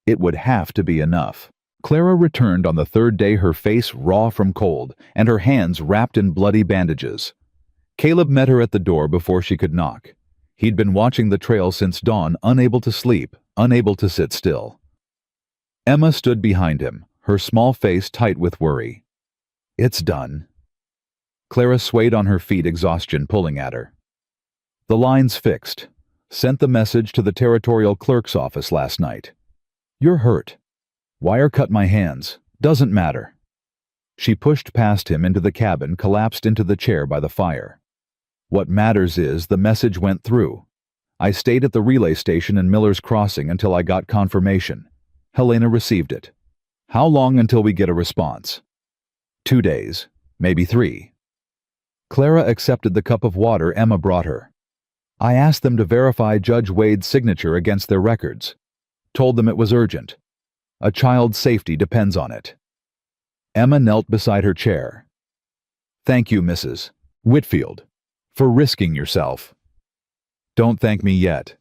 Speaker 1: It would have to be enough. Clara returned on the 3rd day, her face raw from cold, and her hands wrapped in bloody bandages. Caleb met her at the door before she could knock. He'd been watching the trail since dawn, unable to sleep, unable to sit still. Emma stood behind him, her small face tight with worry. "It's done." Clara swayed on her feet, exhaustion pulling at her. "The line's fixed. Sent the message to the territorial clerk's office last night. You're hurt. Wire cut my hands. Doesn't matter." She pushed past him into the cabin, collapsed into the chair by the fire. What matters is the message went through. I stayed at the relay station in Miller's Crossing until I got confirmation. Helena received it. How long until we get a response? 2 days, maybe 3. Clara accepted the cup of water Emma brought her. I asked them to verify Judge Wade's signature against their records. Told them it was urgent. A child's safety depends on it. Emma knelt beside her chair. Thank you, Mrs. Whitfield, for risking yourself. Don't thank me yet.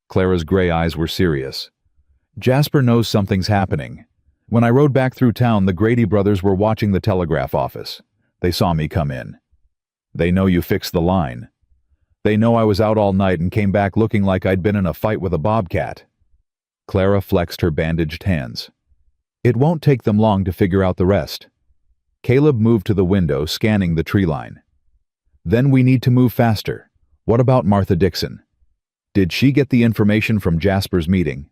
Speaker 1: Clara's gray eyes were serious. Jasper knows something's happening. When I rode back through town, the Grady brothers were watching the telegraph office. They saw me come in. They know you fixed the line. They know I was out all night and came back looking like I'd been in a fight with a bobcat. Clara flexed her bandaged hands. It won't take them long to figure out the rest. Caleb moved to the window, scanning the tree line. Then we need to move faster. What about Martha Dixon? Did she get the information from Jasper's meeting?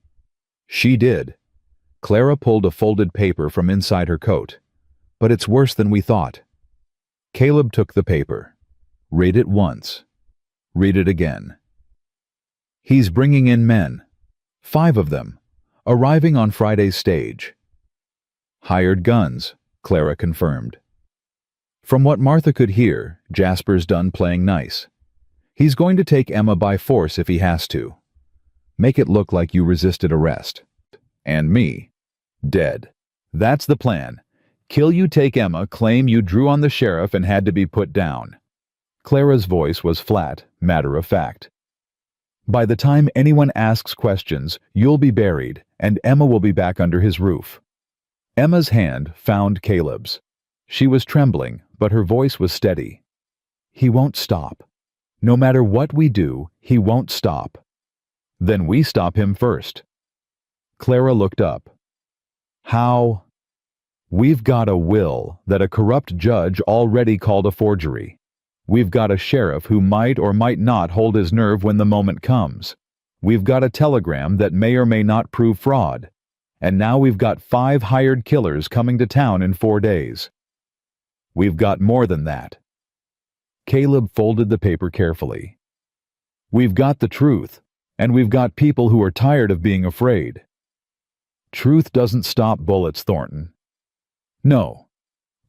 Speaker 1: She did. Clara pulled a folded paper from inside her coat. But it's worse than we thought. Caleb took the paper. Read it once. Read it again. He's bringing in men. 5 of them. Arriving on Friday's stage. Hired guns, Clara confirmed. From what Martha could hear, Jasper's done playing nice. He's going to take Emma by force if he has to. Make it look like you resisted arrest. And me. Dead. That's the plan. Kill you, take Emma, claim you drew on the sheriff and had to be put down. Clara's voice was flat, matter-of-fact. By the time anyone asks questions, you'll be buried, and Emma will be back under his roof. Emma's hand found Caleb's. She was trembling, but her voice was steady. He won't stop. No matter what we do, he won't stop. Then we stop him first. Clara looked up. How? We've got a will that a corrupt judge already called a forgery. We've got a sheriff who might or might not hold his nerve when the moment comes. We've got a telegram that may or may not prove fraud. And now we've got 5 hired killers coming to town in 4 days. We've got more than that. Caleb folded the paper carefully. We've got the truth, and we've got people who are tired of being afraid. Truth doesn't stop bullets, Thornton. No,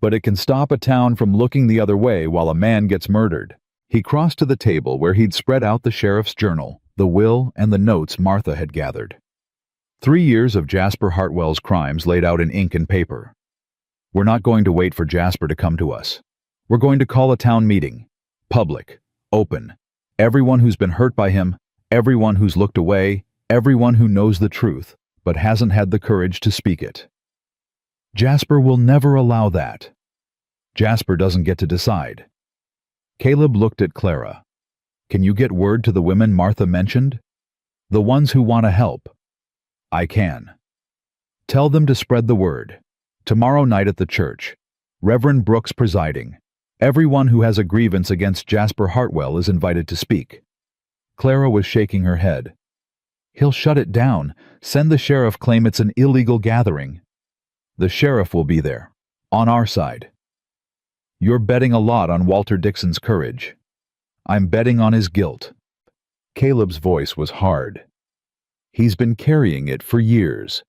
Speaker 1: but it can stop a town from looking the other way while a man gets murdered. He crossed to the table where he'd spread out the sheriff's journal, the will, and the notes Martha had gathered. 3 years of Jasper Hartwell's crimes laid out in ink and paper. We're not going to wait for Jasper to come to us. We're going to call a town meeting. Public. Open. Everyone who's been hurt by him, everyone who's looked away, everyone who knows the truth, but hasn't had the courage to speak it. Jasper will never allow that. Jasper doesn't get to decide. Caleb looked at Clara. Can you get word to the women Martha mentioned? The ones who want to help. I can. Tell them to spread the word. Tomorrow night at the church. Reverend Brooks presiding. Everyone who has a grievance against Jasper Hartwell is invited to speak. Clara was shaking her head. He'll shut it down. Send the sheriff claim it's an illegal gathering. The sheriff will be there. On our side. You're betting a lot on Walter Dixon's courage. I'm betting on his guilt. Caleb's voice was hard. He's been carrying it for years.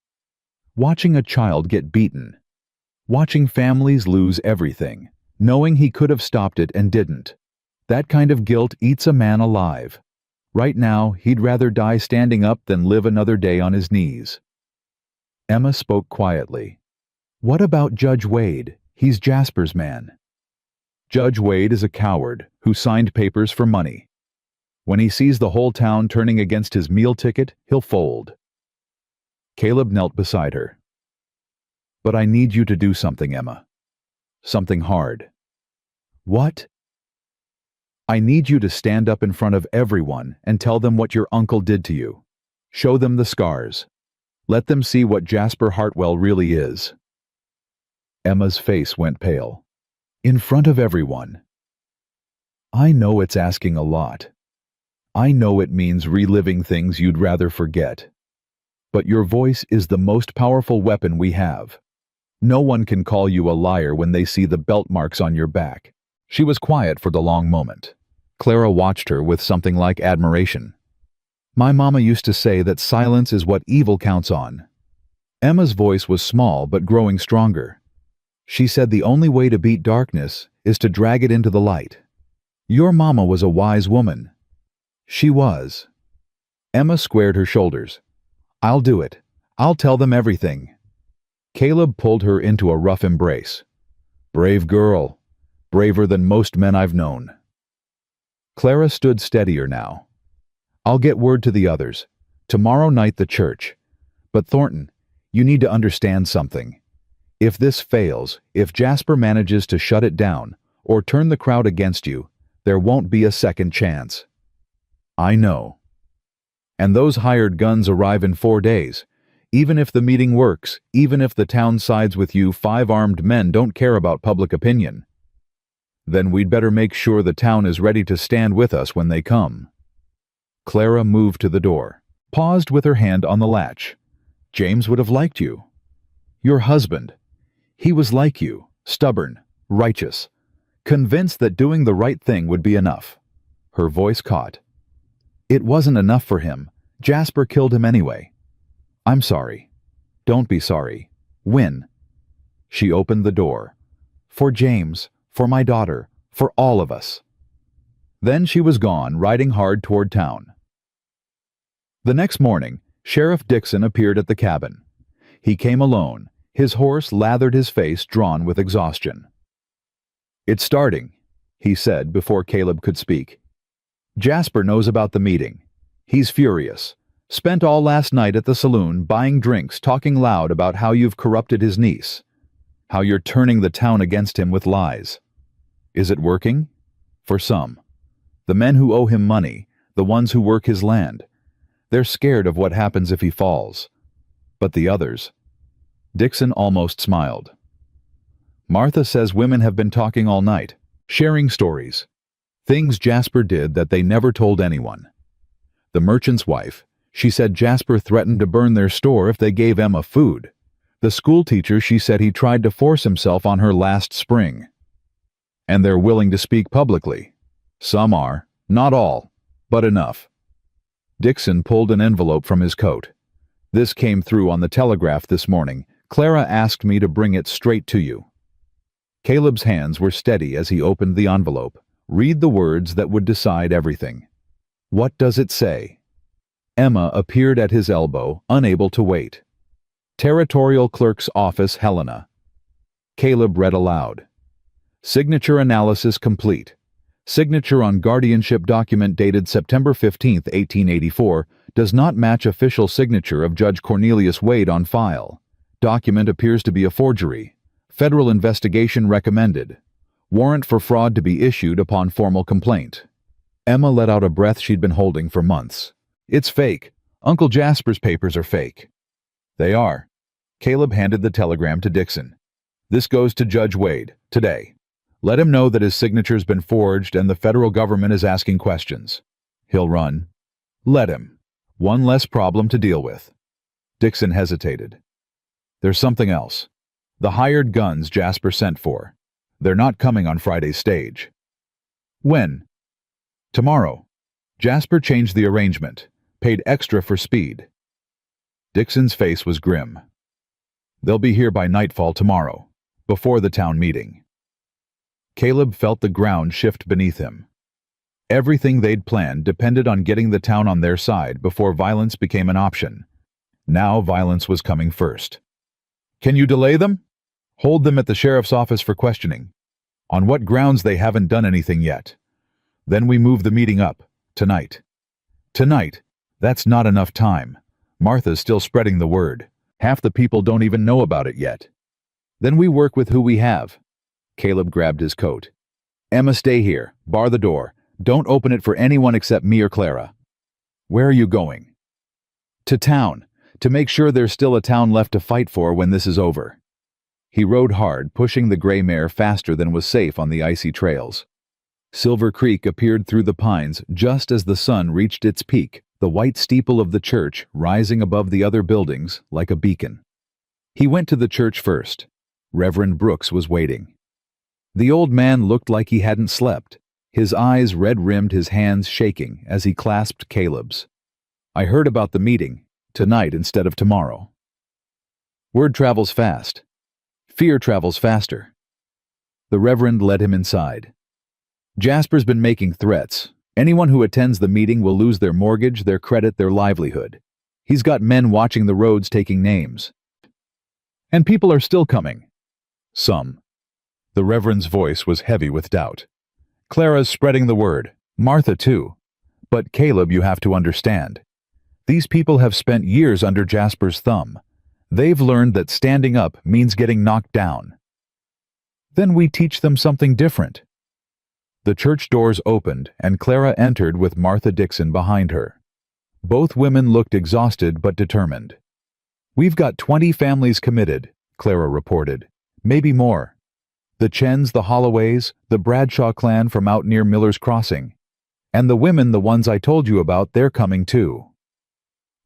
Speaker 1: Watching a child get beaten. Watching families lose everything. Knowing he could have stopped it and didn't. That kind of guilt eats a man alive. Right now, he'd rather die standing up than live another day on his knees. Emma spoke quietly. What about Judge Wade? He's Jasper's man. Judge Wade is a coward who signed papers for money. When he sees the whole town turning against his meal ticket, he'll fold. Caleb knelt beside her. But I need you to do something, Emma. Something hard. What? I need you to stand up in front of everyone and tell them what your uncle did to you. Show them the scars. Let them see what Jasper Hartwell really is. Emma's face went pale. In front of everyone. I know it's asking a lot. I know it means reliving things you'd rather forget. But your voice is the most powerful weapon we have. No one can call you a liar when they see the belt marks on your back. She was quiet for the long moment. Clara watched her with something like admiration. My mama used to say that silence is what evil counts on. Emma's voice was small but growing stronger. She said the only way to beat darkness is to drag it into the light. Your mama was a wise woman. She was. Emma squared her shoulders. I'll do it. I'll tell them everything. Caleb pulled her into a rough embrace. Brave girl. Braver than most men I've known. Clara stood steadier now. I'll get word to the others. Tomorrow night the church. But Thornton, you need to understand something. If this fails, if Jasper manages to shut it down, or turn the crowd against you, there won't be a second chance. I know. And those hired guns arrive in 4 days. Even if the meeting works, even if the town sides with you, 5 armed men don't care about public opinion. Then we'd better make sure the town is ready to stand with us when they come. Clara moved to the door, paused with her hand on the latch. James would have liked you. Your husband. He was like you, stubborn, righteous, convinced that doing the right thing would be enough. Her voice caught. It wasn't enough for him. Jasper killed him anyway. I'm sorry. Don't be sorry. Win. She opened the door. For James, for my daughter, for all of us. Then she was gone, riding hard toward town. The next morning, Sheriff Dixon appeared at the cabin. He came alone. His horse lathered his face, drawn with exhaustion. It's starting, he said before Caleb could speak. Jasper knows about the meeting. He's furious. Spent all last night at the saloon, buying drinks, talking loud about how you've corrupted his niece. How you're turning the town against him with lies. Is it working? For some. The men who owe him money, the ones who work his land. They're scared of what happens if he falls. But the others. Dixon almost smiled. Martha says women have been talking all night, sharing stories. Things Jasper did that they never told anyone. The merchant's wife, she said Jasper threatened to burn their store if they gave Emma food. The school teacher, she said he tried to force himself on her last spring. And they're willing to speak publicly. Some are, not all, but enough. Dixon pulled an envelope from his coat. This came through on the telegraph this morning. Clara asked me to bring it straight to you. Caleb's hands were steady as he opened the envelope. Read the words that would decide everything. What does it say? Emma appeared at his elbow, unable to wait. Territorial Clerk's Office, Helena. Caleb read aloud. Signature analysis complete. Signature on guardianship document dated September 15, 1884, does not match official signature of Judge Cornelius Wade on file. Document appears to be a forgery. Federal investigation recommended. Warrant for fraud to be issued upon formal complaint. Emma let out a breath she'd been holding for months. It's fake. Uncle Jasper's papers are fake. They are. Caleb handed the telegram to Dixon. This goes to Judge Wade, today. Let him know that his signature's been forged and the federal government is asking questions. He'll run. Let him. One less problem to deal with. Dixon hesitated. There's something else. The hired guns Jasper sent for. They're not coming on Friday's stage. When? Tomorrow. Jasper changed the arrangement, paid extra for speed. Dixon's face was grim. They'll be here by nightfall tomorrow, before the town meeting. Caleb felt the ground shift beneath him. Everything they'd planned depended on getting the town on their side before violence became an option. Now violence was coming first. Can you delay them? Hold them at the sheriff's office for questioning. On what grounds they haven't done anything yet. Then we move the meeting up, tonight. Tonight? That's not enough time. Martha's still spreading the word. Half the people don't even know about it yet. Then we work with who we have. Caleb grabbed his coat. Emma, stay here. Bar the door. Don't open it for anyone except me or Clara. Where are you going? To town, to make sure there's still a town left to fight for when this is over. He rode hard, pushing the gray mare faster than was safe on the icy trails. Silver Creek appeared through the pines just as the sun reached its peak, the white steeple of the church rising above the other buildings like a beacon. He went to the church first. Reverend Brooks was waiting. The old man looked like he hadn't slept. His eyes red-rimmed, his hands shaking as he clasped Caleb's. "I heard about the meeting, tonight instead of tomorrow." Word travels fast. Fear travels faster. The Reverend led him inside. "Jasper's been making threats. Anyone who attends the meeting will lose their mortgage, their credit, their livelihood. He's got men watching the roads taking names. And people are still coming." "Some." The Reverend's voice was heavy with doubt. "Clara's spreading the word. Martha too. But Caleb, you have to understand. These people have spent years under Jasper's thumb. They've learned that standing up means getting knocked down." "Then we teach them something different." The church doors opened, and Clara entered with Martha Dixon behind her. Both women looked exhausted but determined. "We've got 20 families committed," Clara reported. "Maybe more. The Chens, the Holloways, the Bradshaw clan from out near Miller's Crossing. And the women, the ones I told you about, they're coming too.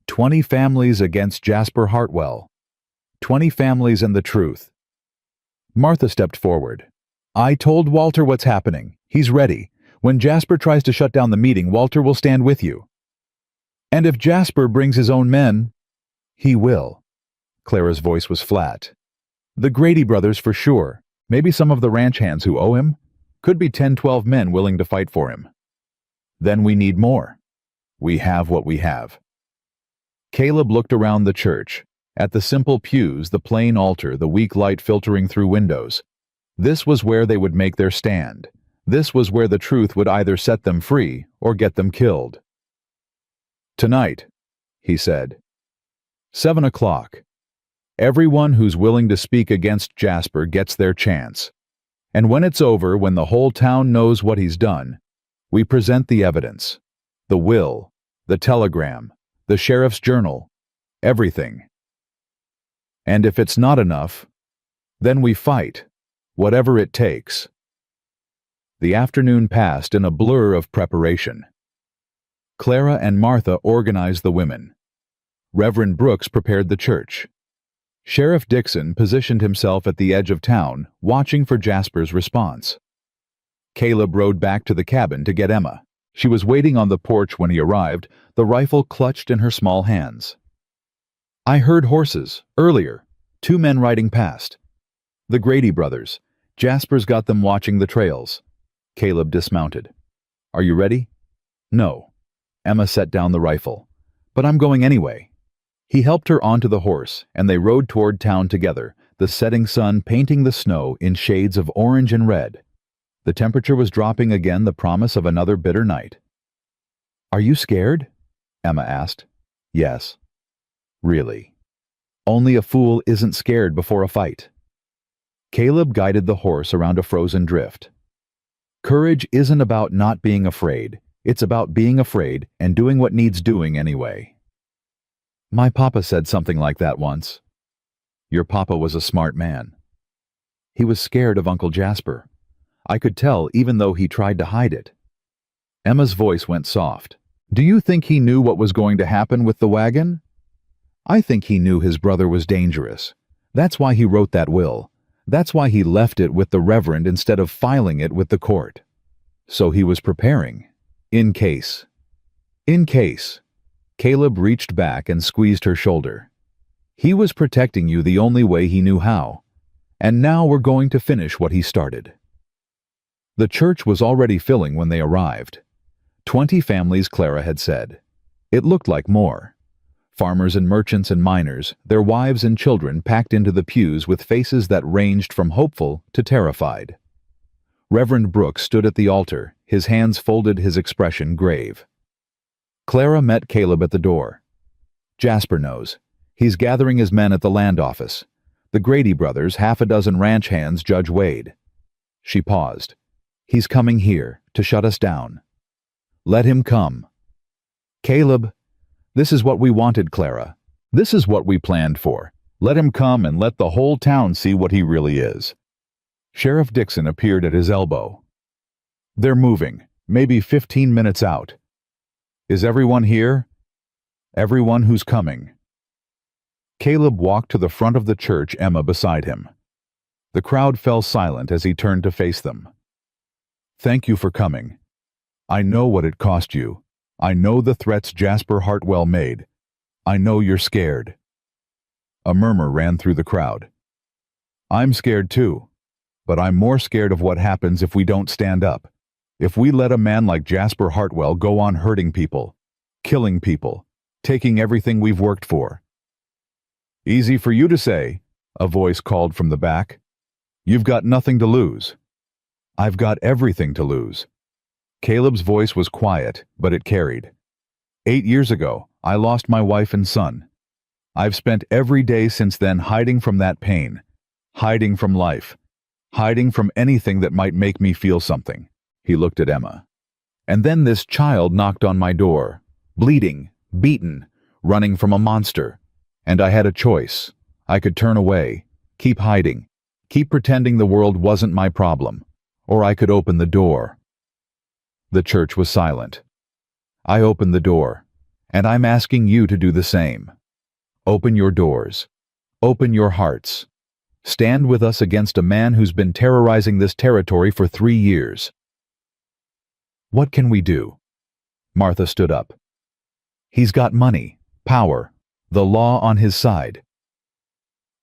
Speaker 1: 20 families against Jasper Hartwell. 20 families and the truth." Martha stepped forward. "I told Walter what's happening. He's ready. When Jasper tries to shut down the meeting, Walter will stand with you. And if Jasper brings his own men, he will." Clara's voice was flat. "The Grady brothers for sure. Maybe some of the ranch hands who owe him. Could be 10, 12 men willing to fight for him. Then we need more. We have what we have." Caleb looked around the church, at the simple pews, the plain altar, the weak light filtering through windows. This was where they would make their stand. This was where the truth would either set them free or get them killed. "Tonight," he said. 7 o'clock. Everyone who's willing to speak against Jasper gets their chance. And when it's over, when the whole town knows what he's done, we present the evidence. The will, the telegram, the sheriff's journal, everything. And if it's not enough, then we fight, whatever it takes." The afternoon passed in a blur of preparation. Clara and Martha organized the women. Reverend Brooks prepared the church. Sheriff Dixon positioned himself at the edge of town, watching for Jasper's response. Caleb rode back to the cabin to get Emma. She was waiting on the porch when he arrived, the rifle clutched in her small hands. "I heard horses, earlier. 2 men riding past. The Grady brothers. Jasper's got them watching the trails." Caleb dismounted. "Are you ready?" "No." Emma set down the rifle. "But I'm going anyway." He helped her onto the horse, and they rode toward town together, the setting sun painting the snow in shades of orange and red. The temperature was dropping again, the promise of another bitter night. "Are you scared?" Emma asked. "Yes." "Really?" "Only a fool isn't scared before a fight." Caleb guided the horse around a frozen drift. "Courage isn't about not being afraid. It's about being afraid and doing what needs doing anyway." "My papa said something like that once." "Your papa was a smart man." "He was scared of Uncle Jasper. I could tell even though he tried to hide it." Emma's voice went soft. "Do you think he knew what was going to happen with the wagon?" "I think he knew his brother was dangerous. That's why he wrote that will. That's why he left it with the Reverend instead of filing it with the court. So he was preparing. In case." "In case." Caleb reached back and squeezed her shoulder. "He was protecting you the only way he knew how. And now we're going to finish what he started." The church was already filling when they arrived. 20 families, Clara had said. It looked like more. Farmers and merchants and miners, their wives and children packed into the pews with faces that ranged from hopeful to terrified. Reverend Brooks stood at the altar, his hands folded, his expression grave. Clara met Caleb at the door. "Jasper knows. He's gathering his men at the land office. The Grady brothers, 6 ranch hands, Judge Wade." She paused. "He's coming here, to shut us down." "Let him come." "Caleb, this is what we wanted, Clara. This is what we planned for. Let him come and let the whole town see what he really is." Sheriff Dixon appeared at his elbow. "They're moving, maybe 15 minutes out. Is everyone here?" "Everyone who's coming." Caleb walked to the front of the church, Emma beside him. The crowd fell silent as he turned to face them. Thank you for coming. I know what it cost you. I know the threats Jasper Hartwell made. I know you're scared." A murmur ran through the crowd. "I'm scared too, but I'm more scared of what happens if we don't stand up. If we let a man like Jasper Hartwell go on hurting people, killing people, taking everything we've worked for." "Easy for you to say," a voice called from the back. "You've got nothing to lose." "I've got everything to lose." Caleb's voice was quiet, but it carried. 8 years ago, I lost my wife and son. I've spent every day since then hiding from that pain, hiding from life, hiding from anything that might make me feel something. He looked at Emma. And then this child knocked on my door, bleeding, beaten, running from a monster. And I had a choice. I could turn away, keep hiding, keep pretending the world wasn't my problem, or I could open the door. The church was silent. I opened the door, and I'm asking you to do the same. Open your doors. Open your hearts. Stand with us against a man who's been terrorizing this territory for 3 years. What can we do? Martha stood up. He's got money, power, the law on his side.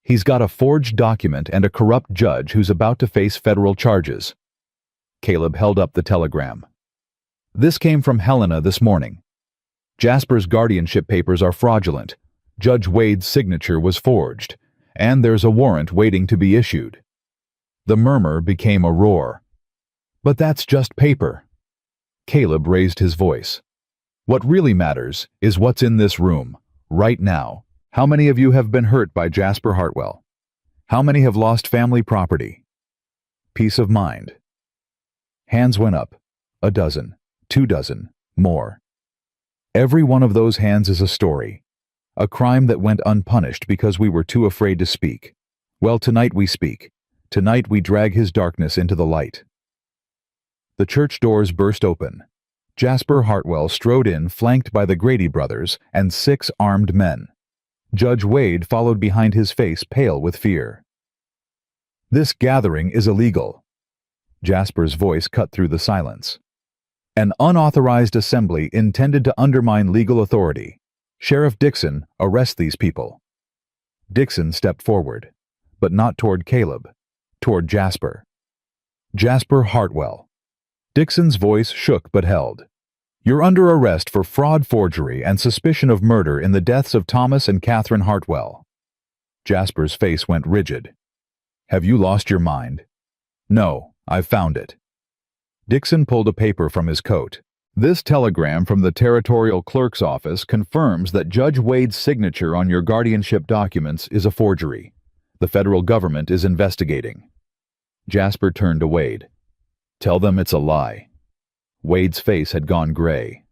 Speaker 1: He's got a forged document and a corrupt judge who's about to face federal charges. Caleb held up the telegram. This came from Helena this morning. Jasper's guardianship papers are fraudulent. Judge Wade's signature was forged, and there's a warrant waiting to be issued. The murmur became a roar. But that's just paper. Caleb raised his voice. What really matters is what's in this room, right now. How many of you have been hurt by Jasper Hartwell? How many have lost family property? Peace of mind. Hands went up. 1 dozen, 2 dozen, more. Every one of those hands is a story. A crime that went unpunished because we were too afraid to speak. Well, tonight we speak. Tonight we drag his darkness into the light. The church doors burst open. Jasper Hartwell strode in, flanked by the Grady brothers and 6 armed men. Judge Wade followed behind his face, pale with fear. "This gathering is illegal." Jasper's voice cut through the silence. "An unauthorized assembly intended to undermine legal authority. Sheriff Dixon, arrest these people." Dixon stepped forward, but not toward Caleb, toward Jasper. "Jasper Hartwell." Dixon's voice shook but held. "You're under arrest for fraud, forgery, and suspicion of murder in the deaths of Thomas and Catherine Hartwell." Jasper's face went rigid. "Have you lost your mind?" "No, I've found it." Dixon pulled a paper from his coat. "This telegram from the territorial clerk's office confirms that Judge Wade's signature on your guardianship documents is a forgery. The federal government is investigating." Jasper turned to Wade. "Tell them it's a lie." Wade's face had gone gray.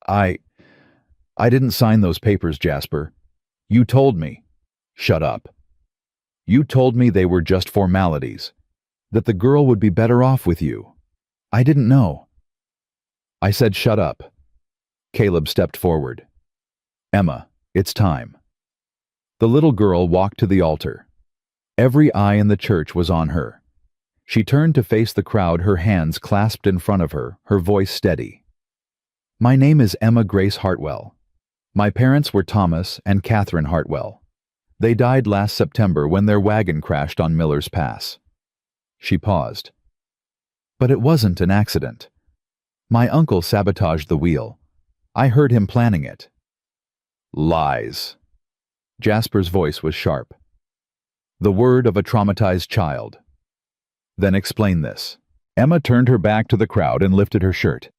Speaker 1: I didn't sign those papers, Jasper. You told me." "Shut up." "You told me they were just formalities, that the girl would be better off with you. I didn't know." I said shut up. Caleb stepped forward. "Emma, it's time." The little girl walked to the altar. Every eye in the church was on her. She turned to face the crowd, her hands clasped in front of her, her voice steady. "My name is Emma Grace Hartwell. My parents were Thomas and Catherine Hartwell. They died last September when their wagon crashed on Miller's Pass." She paused. "But it wasn't an accident. My uncle sabotaged the wheel. I heard him planning it." "Lies." Jasper's voice was sharp. "The word of a traumatized child." "Then explain this." Emma turned her back to the crowd and lifted her shirt.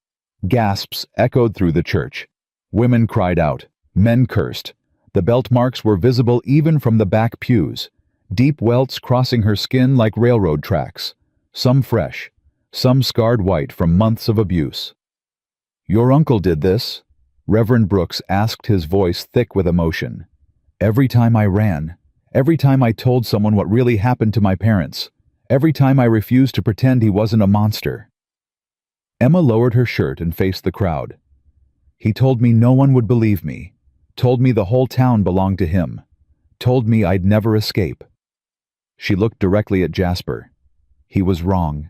Speaker 1: Gasps echoed through the church. Women cried out. Men cursed. The belt marks were visible even from the back pews, deep welts crossing her skin like railroad tracks, some fresh, some scarred white from months of abuse. "Your uncle did this?" Reverend Brooks asked, his voice thick with emotion. "Every time I ran, every time I told someone what really happened to my parents, every time I refused to pretend he wasn't a monster." Emma lowered her shirt and faced the crowd. "He told me no one would believe me, told me the whole town belonged to him, told me I'd never escape." She looked directly at Jasper. He was wrong.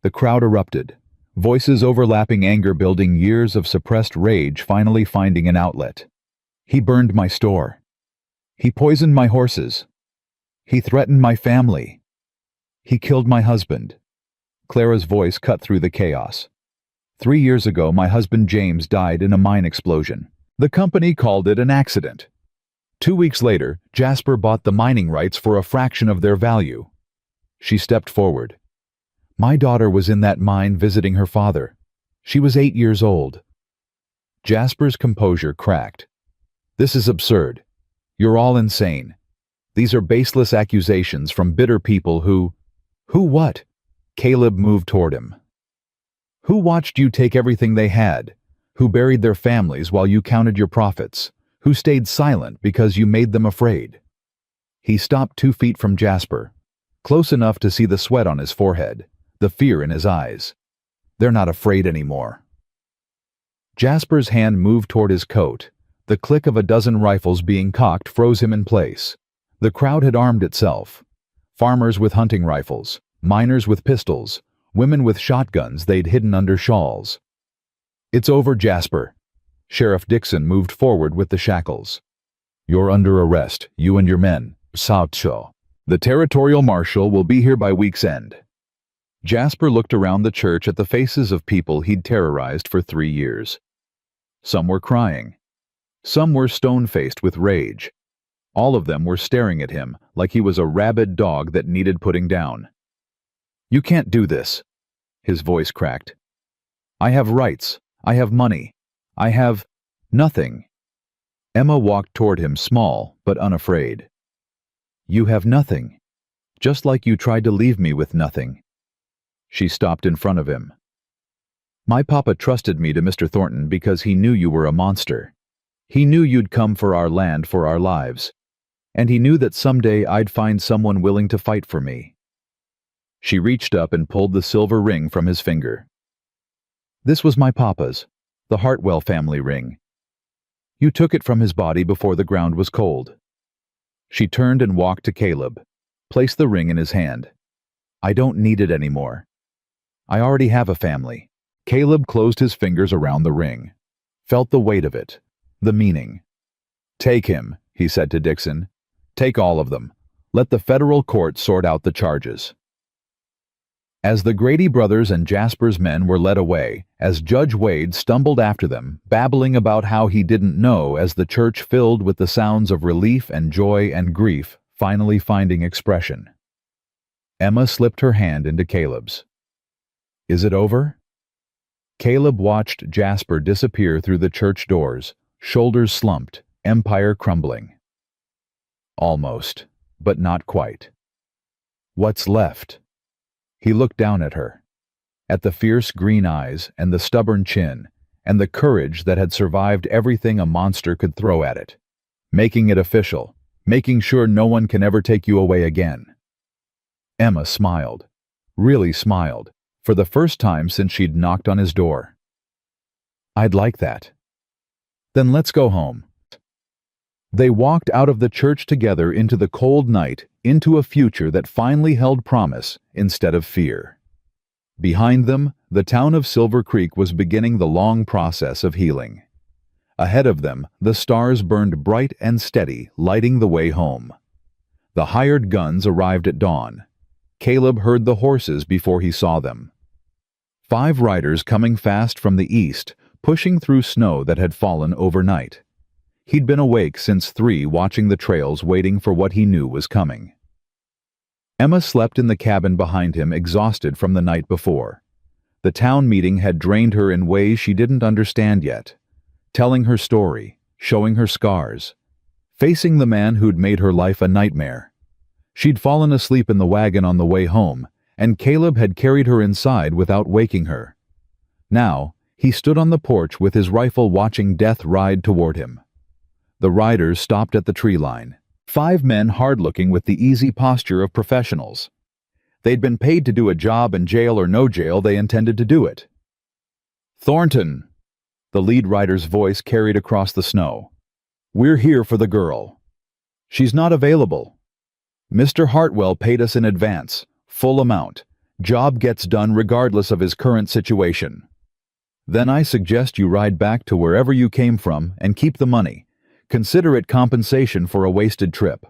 Speaker 1: The crowd erupted, voices overlapping, anger building, years of suppressed rage finally finding an outlet. He burned my store. He poisoned my horses. He threatened my family. He killed my husband. Clara's voice cut through the chaos. 3 years ago, my husband James died in a mine explosion. The company called it an accident. 2 weeks later, Jasper bought the mining rights for a fraction of their value. She stepped forward. My daughter was in that mine visiting her father. She was 8 years old. Jasper's composure cracked. This is absurd. You're all insane. These are baseless accusations from bitter people who... Who what? Caleb moved toward him. Who watched you take everything they had? Who buried their families while you counted your profits? Who stayed silent because you made them afraid? He stopped 2 feet from Jasper, close enough to see the sweat on his forehead, the fear in his eyes. They're not afraid anymore. Jasper's hand moved toward his coat. The click of a dozen rifles being cocked froze him in place. The crowd had armed itself. Farmers with hunting rifles, miners with pistols, women with shotguns they'd hidden under shawls. It's over, Jasper. Sheriff Dixon moved forward with the shackles. You're under arrest, you and your men. Saucho. The territorial marshal will be here by week's end. Jasper looked around the church at the faces of people he'd terrorized for 3 years. Some were crying. Some were stone-faced with rage. All of them were staring at him like he was a rabid dog that needed putting down. You can't do this. His voice cracked. I have rights. I have money. I have nothing. Emma walked toward him, small but unafraid. You have nothing. Just like you tried to leave me with nothing. She stopped in front of him. My papa trusted me to Mr. Thornton because he knew you were a monster. He knew you'd come for our land, for our lives. And he knew that someday I'd find someone willing to fight for me. She reached up and pulled the silver ring from his finger. This was my papa's, the Hartwell family ring. You took it from his body before the ground was cold. She turned and walked to Caleb, placed the ring in his hand. I don't need it anymore. I already have a family. Caleb closed his fingers around the ring, felt the weight of it, the meaning. Take him, he said to Dixon. Take all of them. Let the federal court sort out the charges. As the Grady brothers and Jasper's men were led away, as Judge Wade stumbled after them, babbling about how he didn't know, as the church filled with the sounds of relief and joy and grief finally finding expression. Emma slipped her hand into Caleb's. Is it over? Caleb watched Jasper disappear through the church doors, shoulders slumped, empire crumbling. Almost, but not quite. What's left? He looked down at her, at the fierce green eyes and the stubborn chin, and the courage that had survived everything a monster could throw at it, making it official, making sure no one can ever take you away again. Emma smiled, really smiled, for the first time since she'd knocked on his door. I'd like that. Then let's go home. They walked out of the church together into the cold night, into a future that finally held promise instead of fear. Behind them, the town of Silver Creek was beginning the long process of healing. Ahead of them, the stars burned bright and steady, lighting the way home. The hired guns arrived at dawn. Caleb heard the horses before he saw them. 5 riders coming fast from the east, pushing through snow that had fallen overnight. He'd been awake since 3, watching the trails, waiting for what he knew was coming. Emma slept in the cabin behind him, exhausted from the night before. The town meeting had drained her in ways she didn't understand yet, telling her story, showing her scars, facing the man who'd made her life a nightmare. She'd fallen asleep in the wagon on the way home, and Caleb had carried her inside without waking her. Now, he stood on the porch with his rifle, watching death ride toward him. The riders stopped at the tree line. 5 men, hard-looking with the easy posture of professionals. They'd been paid to do a job, and jail or no jail, they intended to do it. Thornton, the lead rider's voice carried across the snow. We're here for the girl. She's not available. Mr. Hartwell paid us in advance, full amount. Job gets done regardless of his current situation. Then I suggest you ride back to wherever you came from and keep the money. Consider it compensation for a wasted trip."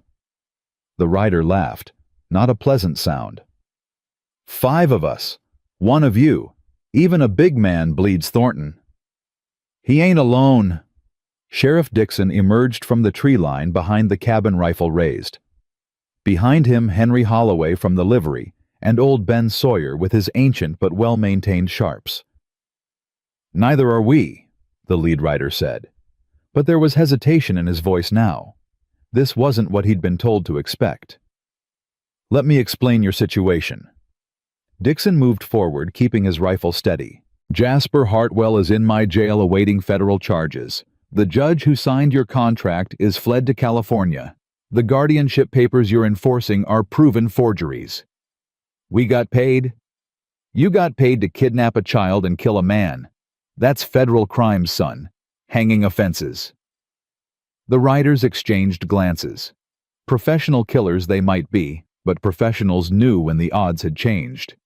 Speaker 1: The rider laughed, not a pleasant sound. "5 of us. 1 of you. Even a big man bleeds Thornton." "He ain't alone." Sheriff Dixon emerged from the tree line behind the cabin rifle raised. Behind him, Henry Holloway from the livery, and old Ben Sawyer with his ancient but well-maintained Sharps. "Neither are we," the lead rider said. But there was hesitation in his voice now. This wasn't what he'd been told to expect. "Let me explain your situation." Dixon moved forward, keeping his rifle steady. "Jasper Hartwell is in my jail awaiting federal charges. The judge who signed your contract is fled to California. The guardianship papers you're enforcing are proven forgeries. We got paid? You got paid to kidnap a child and kill a man. That's federal crimes, son. Hanging offenses." The riders exchanged glances. Professional killers they might be, but professionals knew when the odds had changed.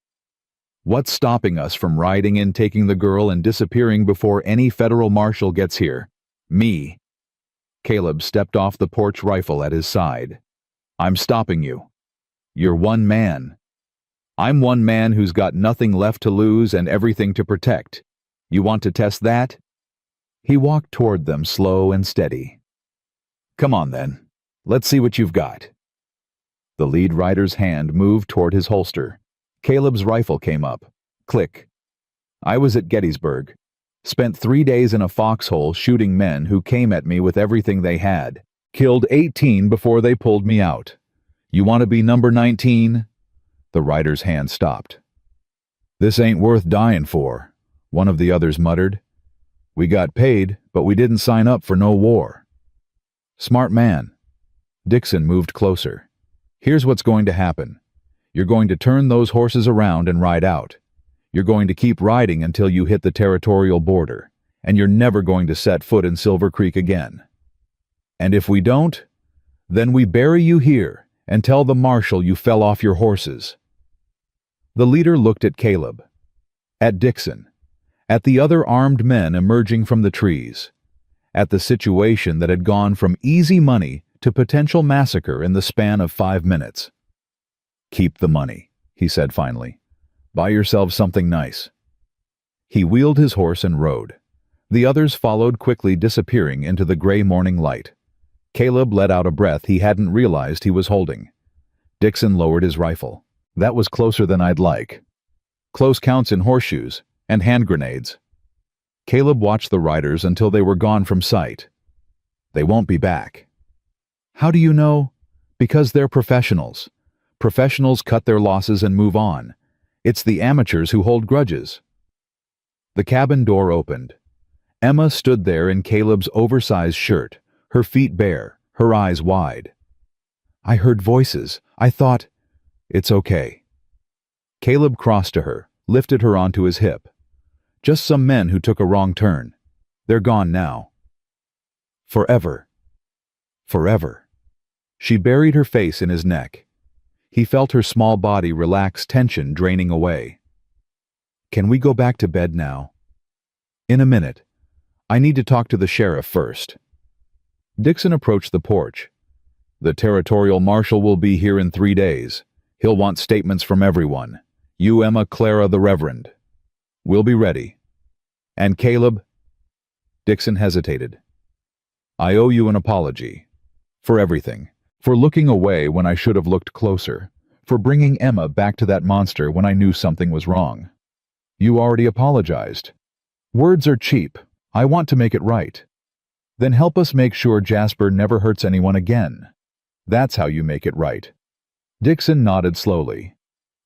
Speaker 1: "What's stopping us from riding in, taking the girl, and disappearing before any federal marshal gets here? Me." Caleb stepped off the porch, rifle at his side. "I'm stopping you. You're one man. I'm one man who's got nothing left to lose and everything to protect. You want to test that?" He walked toward them, slow and steady. "Come on then. Let's see what you've got." The lead rider's hand moved toward his holster. Caleb's rifle came up. Click. "I was at Gettysburg. Spent 3 days in a foxhole shooting men who came at me with everything they had. Killed 18 before they pulled me out. You want to be number 19? The rider's hand stopped. "This ain't worth dying for," one of the others muttered. "We got paid, but we didn't sign up for no war." "Smart man." Dixon moved closer. "Here's what's going to happen. You're going to turn those horses around and ride out. You're going to keep riding until you hit the territorial border, and you're never going to set foot in Silver Creek again. And if we don't, then we bury you here and tell the marshal you fell off your horses." The leader looked at Caleb, at Dixon, at the other armed men emerging from the trees, at the situation that had gone from easy money to potential massacre in the span of 5 minutes. "Keep the money," he said finally. "Buy yourselves something nice." He wheeled his horse and rode. The others followed quickly, disappearing into the gray morning light. Caleb let out a breath he hadn't realized he was holding. Dixon lowered his rifle. "That was closer than I'd like. Close counts in horseshoes and hand grenades." Caleb watched the riders until they were gone from sight. "They won't be back." "How do you know?" "Because they're professionals. Professionals cut their losses and move on. It's the amateurs who hold grudges." The cabin door opened. Emma stood there in Caleb's oversized shirt, her feet bare, her eyes wide. "I heard voices. I thought—" "It's okay." Caleb crossed to her, lifted her onto his hip. "Just some men who took a wrong turn. They're gone now. Forever. Forever." She buried her face in his neck. He felt her small body relax, tension draining away. "Can we go back to bed now?" "In a minute. I need to talk to the sheriff first." Dixon approached the porch. "The territorial marshal will be here in 3 days. He'll want statements from everyone. You, Emma, Clara, the Reverend. We'll be ready. And Caleb—" Dixon hesitated. "I owe you an apology. For everything. For looking away when I should have looked closer. For bringing Emma back to that monster when I knew something was wrong." "You already apologized." "Words are cheap. I want to make it right." "Then help us make sure Jasper never hurts anyone again. That's how you make it right." Dixon nodded slowly.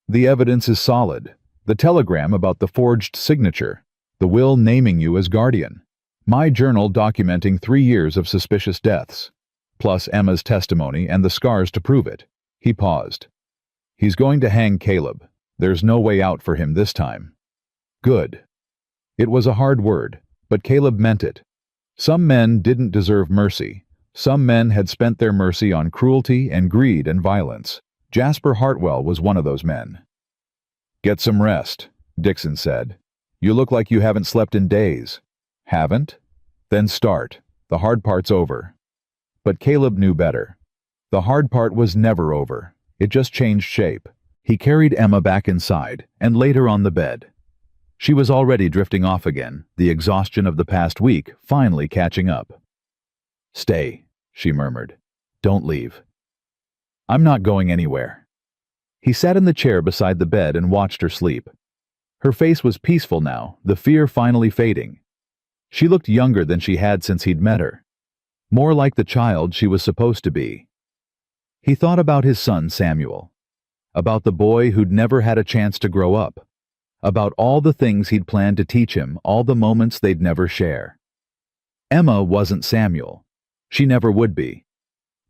Speaker 1: "The evidence is solid. The telegram about the forged signature. The will naming you as guardian. My journal documenting 3 years of suspicious deaths. Plus Emma's testimony and the scars to prove it." He paused. "He's going to hang Caleb. There's no way out for him this time." "Good." It was a hard word, but Caleb meant it. Some men didn't deserve mercy. Some men had spent their mercy on cruelty and greed and violence. Jasper Hartwell was one of those men. Get some rest, Dixon said. You look like you haven't slept in days. Haven't? Then start. The hard part's over. But Caleb knew better. The hard part was never over. It just changed shape. He carried Emma back inside and laid her on the bed. She was already drifting off again, the exhaustion of the past week finally catching up. Stay, she murmured. Don't leave. I'm not going anywhere. He sat in the chair beside the bed and watched her sleep. Her face was peaceful now, the fear finally fading. She looked younger than she had since he'd met her. More like the child she was supposed to be. He thought about his son Samuel. About the boy who'd never had a chance to grow up. About all the things he'd planned to teach him, all the moments they'd never share. Emma wasn't Samuel. She never would be.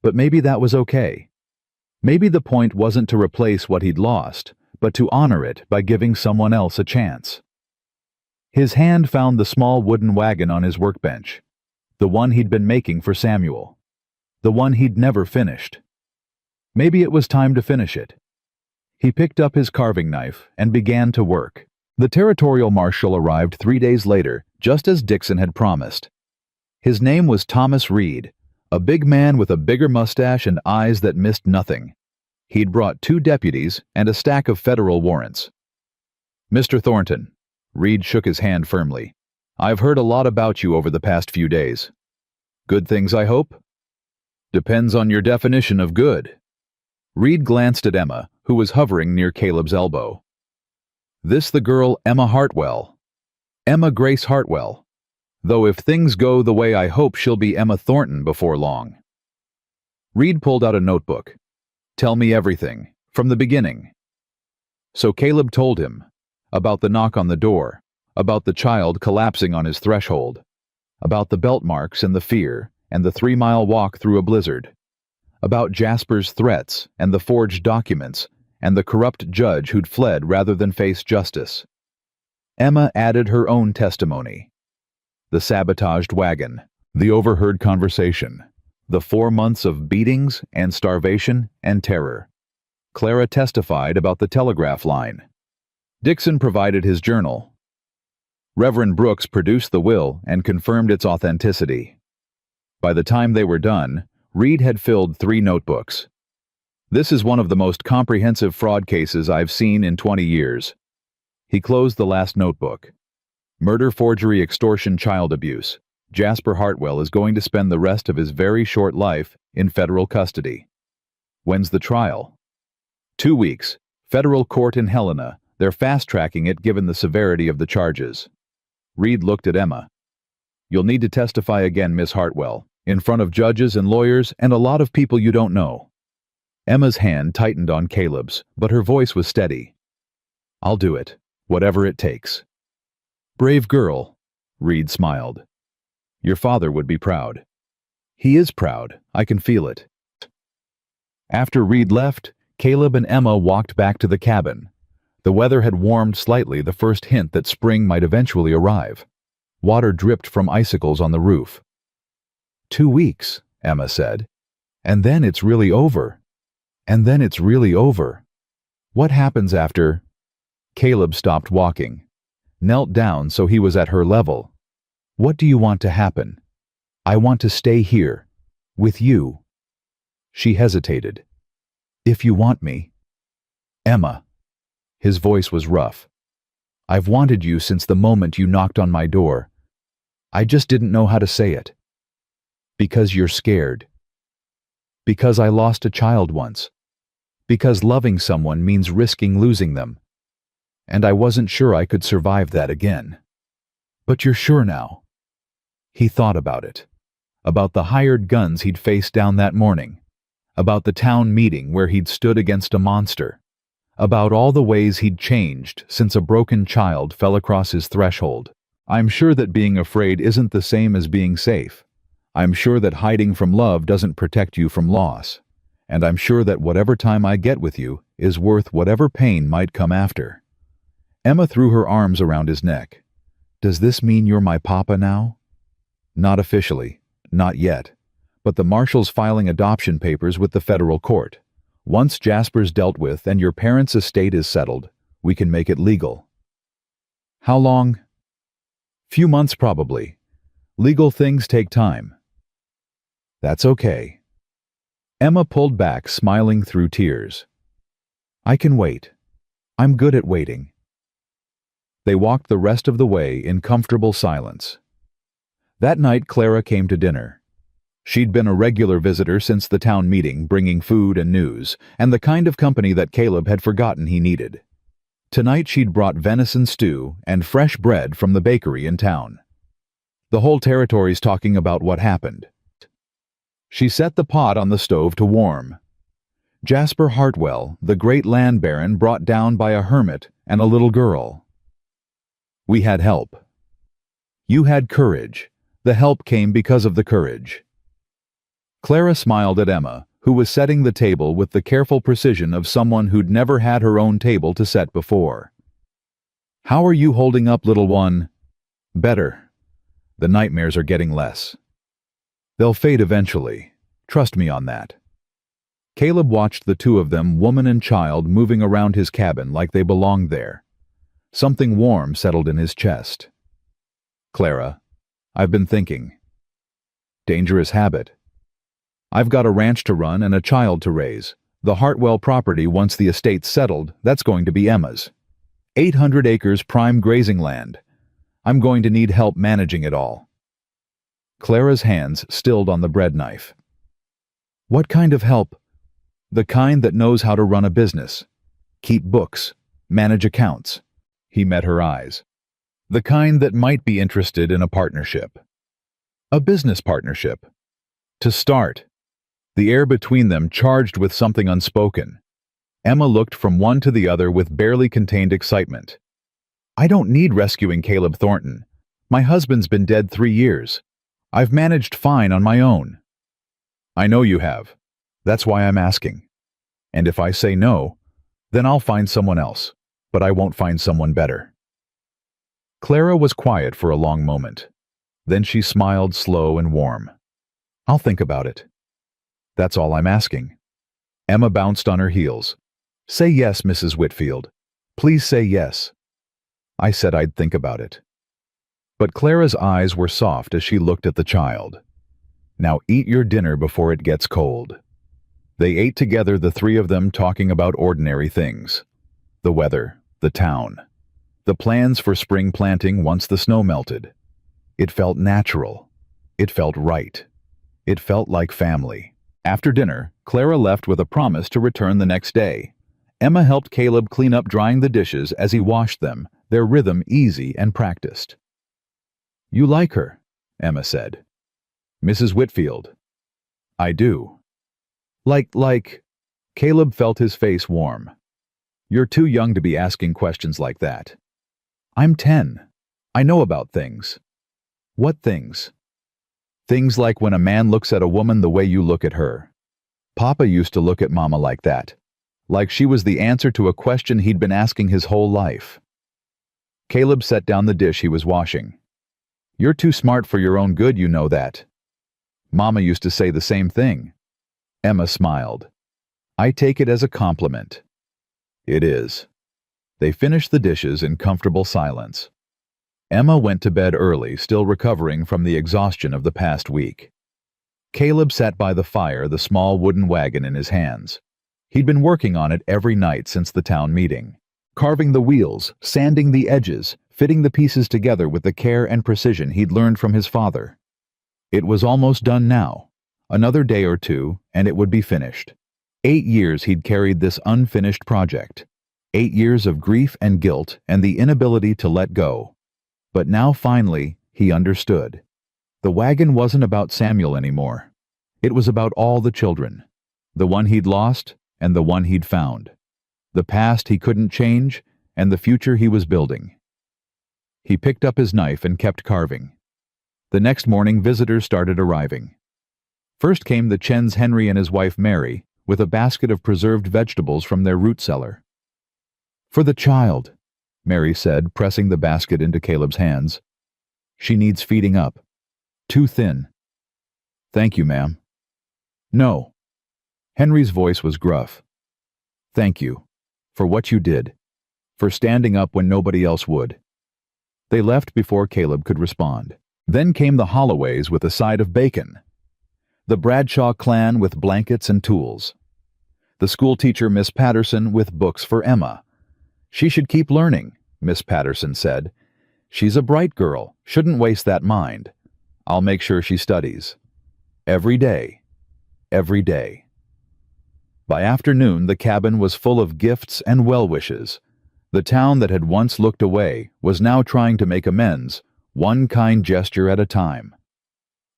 Speaker 1: But maybe that was okay. Maybe the point wasn't to replace what he'd lost, but to honor it by giving someone else a chance. His hand found the small wooden wagon on his workbench. The one he'd been making for Samuel. The one he'd never finished. Maybe it was time to finish it. He picked up his carving knife and began to work. The territorial marshal arrived 3 days later, just as Dixon had promised. His name was Thomas Reed, a big man with a bigger mustache and eyes that missed nothing. He'd brought 2 deputies and a stack of federal warrants. Mr. Thornton, Reed shook his hand firmly. I've heard a lot about you over the past few days. Good things, I hope? Depends on your definition of good. Reed glanced at Emma, who was hovering near Caleb's elbow. This the girl Emma Hartwell. Emma Grace Hartwell. Though if things go the way I hope, she'll be Emma Thornton before long. Reed pulled out a notebook. Tell me everything, from the beginning. So Caleb told him, about the knock on the door, about the child collapsing on his threshold, about the belt marks and the fear, and the 3-mile walk through a blizzard, about Jasper's threats and the forged documents, and the corrupt judge who'd fled rather than face justice. Emma added her own testimony. The sabotaged wagon, the overheard conversation, the 4 months of beatings and starvation and terror. Clara testified about the telegraph line. Dixon provided his journal. Reverend Brooks produced the will and confirmed its authenticity. By the time they were done, Reed had filled 3 notebooks. This is one of the most comprehensive fraud cases I've seen in 20 years. He closed the last notebook. Murder, forgery, extortion, child abuse. Jasper Hartwell is going to spend the rest of his very short life in federal custody. When's the trial? 2 weeks. Federal court in Helena. They're fast-tracking it given the severity of the charges. Reed looked at Emma. You'll need to testify again, Miss Hartwell, in front of judges and lawyers and a lot of people you don't know. Emma's hand tightened on Caleb's, but her voice was steady. I'll do it, whatever it takes. Brave girl, Reed smiled. Your father would be proud. He is proud, I can feel it. After Reed left, Caleb and Emma walked back to the cabin. The weather had warmed slightly, the first hint that spring might eventually arrive. Water dripped from icicles on the roof. 2 weeks, Emma said. And then it's really over. And then it's really over. What happens after? Caleb stopped walking, knelt down so he was at her level. What do you want to happen? I want to stay here, with you. She hesitated. If you want me. Emma. His voice was rough. I've wanted you since the moment you knocked on my door. I just didn't know how to say it. Because you're scared. Because I lost a child once. Because loving someone means risking losing them. And I wasn't sure I could survive that again. But you're sure now. He thought about it. About the hired guns he'd faced down that morning. About the town meeting where he'd stood against a monster. About all the ways he'd changed since a broken child fell across his threshold. I'm sure that being afraid isn't the same as being safe. I'm sure that hiding from love doesn't protect you from loss. And I'm sure that whatever time I get with you is worth whatever pain might come after. Emma threw her arms around his neck. Does this mean you're my papa now? Not officially, not yet. But the marshal's filing adoption papers with the federal court. Once Jasper's dealt with and your parents' estate is settled, We can make it legal. How long? Few months probably. Legal things take time. That's okay. Emma pulled back, smiling through tears. I can wait. I'm good at waiting. They walked the rest of the way in comfortable silence. That night, Clara came to dinner. She'd been a regular visitor since the town meeting, bringing food and news, and the kind of company that Caleb had forgotten he needed. Tonight she'd brought venison stew and fresh bread from the bakery in town. The whole territory's talking about what happened. She set the pot on the stove to warm. Jasper Hartwell, the great land baron brought down by a hermit and a little girl. We had help. You had courage. The help came because of the courage. Clara smiled at Emma, who was setting the table with the careful precision of someone who'd never had her own table to set before. How are you holding up, little one? Better. The nightmares are getting less. They'll fade eventually. Trust me on that. Caleb watched the two of them, woman and child, moving around his cabin like they belonged there. Something warm settled in his chest. Clara, I've been thinking. Dangerous habit. I've got a ranch to run and a child to raise. The Hartwell property, once the estate's settled, that's going to be Emma's. 800 acres prime grazing land. I'm going to need help managing it all. Clara's hands stilled on the bread knife. What kind of help? The kind that knows how to run a business. Keep books. Manage accounts. He met her eyes. The kind that might be interested in a partnership. A business partnership. To start. The air between them charged with something unspoken. Emma looked from one to the other with barely contained excitement. I don't need rescuing Caleb Thornton. My husband's been dead 3 years. I've managed fine on my own. I know you have. That's why I'm asking. And if I say no, then I'll find someone else, but I won't find someone better. Clara was quiet for a long moment. Then she smiled, slow and warm. I'll think about it. That's all I'm asking. Emma bounced on her heels. Say yes, Mrs. Whitfield. Please say yes. I said I'd think about it. But Clara's eyes were soft as she looked at the child. Now eat your dinner before it gets cold. They ate together, the three of them, talking about ordinary things. The weather, the town, the plans for spring planting once the snow melted. It felt natural. It felt right. It felt like family. After dinner, Clara left with a promise to return the next day. Emma helped Caleb clean up, drying the dishes as he washed them, their rhythm easy and practiced. You like her, Emma said. Mrs. Whitfield. I do. Like, Caleb felt his face warm. You're too young to be asking questions like that. I'm 10. I know about things. What things? Things like when a man looks at a woman the way you look at her. Papa used to look at Mama like that. Like she was the answer to a question he'd been asking his whole life. Caleb set down the dish he was washing. You're too smart for your own good, you know that. Mama used to say the same thing. Emma smiled. I take it as a compliment. It is. They finished the dishes in comfortable silence. Emma went to bed early, still recovering from the exhaustion of the past week. Caleb sat by the fire, the small wooden wagon in his hands. He'd been working on it every night since the town meeting, carving the wheels, sanding the edges, fitting the pieces together with the care and precision he'd learned from his father. It was almost done now. Another day or two, and it would be finished. 8 years he'd carried this unfinished project. 8 years of grief and guilt and the inability to let go. But now finally, he understood. The wagon wasn't about Samuel anymore. It was about all the children. The one he'd lost and the one he'd found. The past he couldn't change and the future he was building. He picked up his knife and kept carving. The next morning, visitors started arriving. First came the Chens, Henry and his wife Mary, with a basket of preserved vegetables from their root cellar. For the child, Mary said, pressing the basket into Caleb's hands. She needs feeding up. Too thin. Thank you, ma'am. No. Henry's voice was gruff. Thank you. For what you did. for standing up when nobody else would. They left before Caleb could respond. Then came the Holloways with a side of bacon. The Bradshaw clan with blankets and tools. The schoolteacher Miss Patterson with books for Emma. She should keep learning, Miss Patterson said. She's a bright girl, shouldn't waste that mind. I'll make sure she studies. Every day. Every day. By afternoon, the cabin was full of gifts and well-wishes. The town that had once looked away was now trying to make amends, one kind gesture at a time.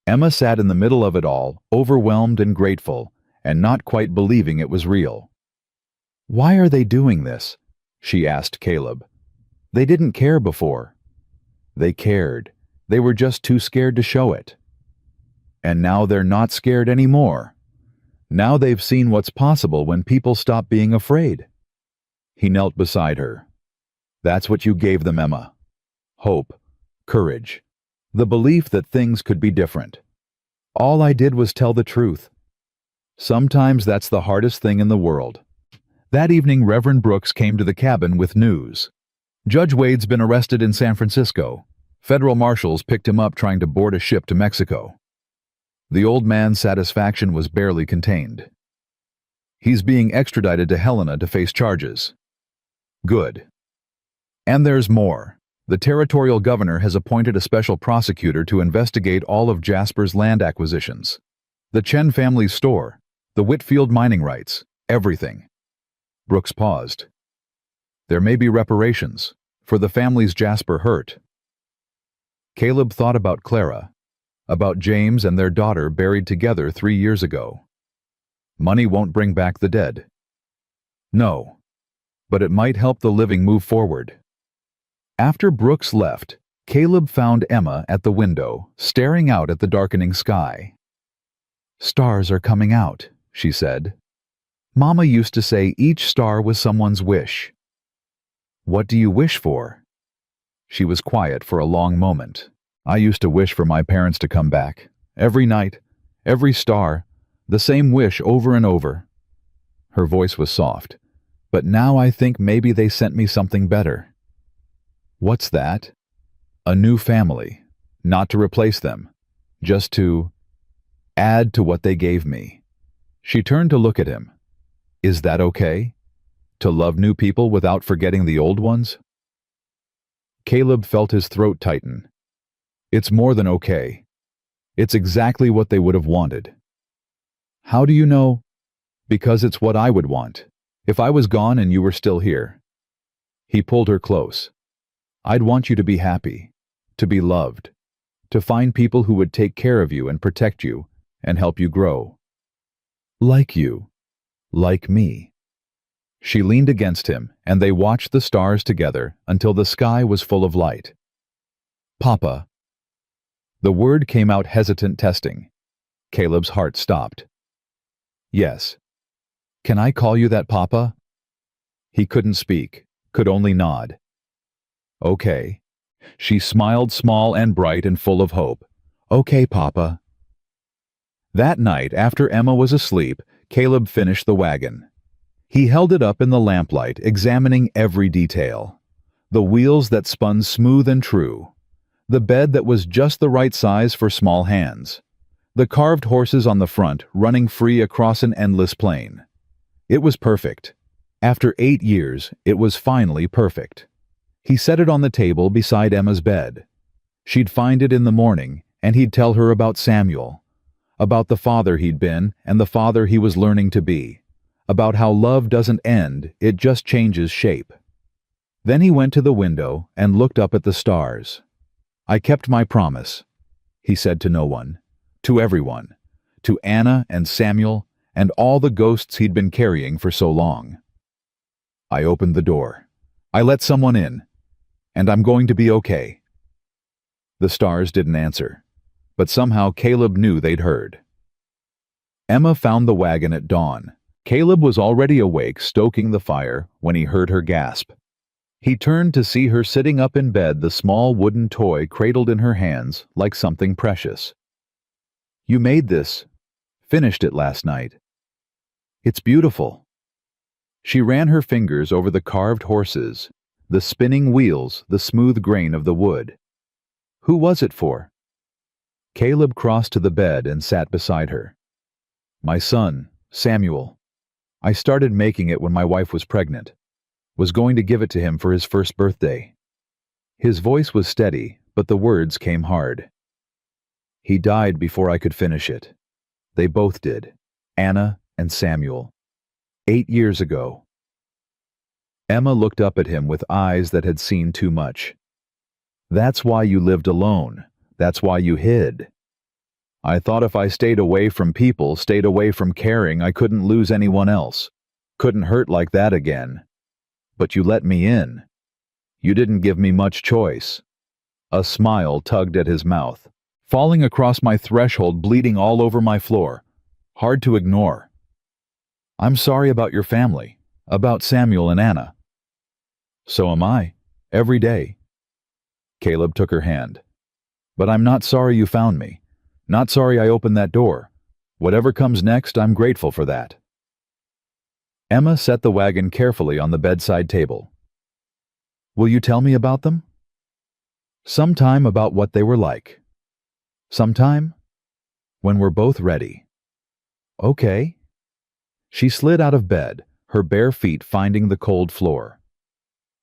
Speaker 1: Emma sat in the middle of it all, overwhelmed and grateful, and not quite believing it was real. "Why are they doing this?" she asked Caleb. "They didn't care before." They cared. They were just too scared to show it. And now they're not scared anymore. Now they've seen what's possible when people stop being afraid. He knelt beside her. "That's what you gave them, Emma. Hope, courage, the belief that things could be different. All I did was tell the truth. Sometimes that's the hardest thing in the world." That evening, Reverend Brooks came to the cabin with news. Judge Wade's been arrested in San Francisco. Federal marshals picked him up trying to board a ship to Mexico. The old man's satisfaction was barely contained. He's being extradited to Helena to face charges. Good. And there's more. The territorial governor has appointed a special prosecutor to investigate all of Jasper's land acquisitions. The Chen family's store, the Whitfield mining rights, everything. Brooks paused. There may be reparations for the families Jasper hurt. Caleb thought about Clara, about James and their daughter buried together 3 years ago. Money won't bring back the dead. No, but it might help the living move forward. After Brooks left, Caleb found Emma at the window, staring out at the darkening sky. "Stars are coming out," she said. "Mama used to say each star was someone's wish." "What do you wish for?" She was quiet for a long moment. "I used to wish for my parents to come back. Every night, every star, the same wish over and over." Her voice was soft. "But now I think maybe they sent me something better." "What's that?" "A new family. Not to replace them. Just to add to what they gave me." She turned to look at him. "Is that okay? To love new people without forgetting the old ones?" Caleb felt his throat tighten. "It's more than okay. It's exactly what they would have wanted." "How do you know?" "Because it's what I would want, if I was gone and you were still here." He pulled her close. "I'd want you to be happy, to be loved, to find people who would take care of you and protect you and help you grow. Like you, like me." She leaned against him, and they watched the stars together until the sky was full of light. "Papa." The word came out hesitant, testing. Caleb's heart stopped. "Yes. Can I call you that, Papa?" He couldn't speak, could only nod. "Okay." She smiled, small and bright and full of hope. "Okay, Papa." That night, after Emma was asleep, Caleb finished the wagon. He held it up in the lamplight, examining every detail. The wheels that spun smooth and true. The bed that was just the right size for small hands. The carved horses on the front, running free across an endless plain. It was perfect. After 8 years, it was finally perfect. He set it on the table beside Emma's bed. She'd find it in the morning, and he'd tell her about Samuel. About the father he'd been and the father he was learning to be. About how love doesn't end, it just changes shape. Then he went to the window and looked up at the stars. "I kept my promise," he said to no one, to everyone, to Anna and Samuel and all the ghosts he'd been carrying for so long. "I opened the door. I let someone in. And I'm going to be okay." The stars didn't answer, but somehow Caleb knew they'd heard. Emma found the wagon at dawn. Caleb was already awake, stoking the fire, when he heard her gasp. He turned to see her sitting up in bed, the small wooden toy cradled in her hands like something precious. "You made this. Finished it last night. It's beautiful." She ran her fingers over the carved horses, The spinning wheels, the smooth grain of the wood. Who was it for? Caleb crossed to the bed and sat beside her. My son, Samuel. I started making it when my wife was pregnant. Was going to give it to him for his first birthday. His voice was steady, but the words came hard. He died before I could finish it. They both did, Anna and Samuel. 8 years ago. Emma looked up at him with eyes that had seen too much. That's why you lived alone. That's why you hid. I thought if I stayed away from people, stayed away from caring, I couldn't lose anyone else. Couldn't hurt like that again. But you let me in. You didn't give me much choice. A smile tugged at his mouth, falling across my threshold, bleeding all over my floor. Hard to ignore. I'm sorry about your family, about Samuel and Anna. So am I, every day. Caleb took her hand. But I'm not sorry you found me. Not sorry I opened that door. Whatever comes next, I'm grateful for that. Emma set the wagon carefully on the bedside table. Will you tell me about them? Sometime about what they were like. Sometime? When we're both ready. Okay. She slid out of bed, her bare feet finding the cold floor.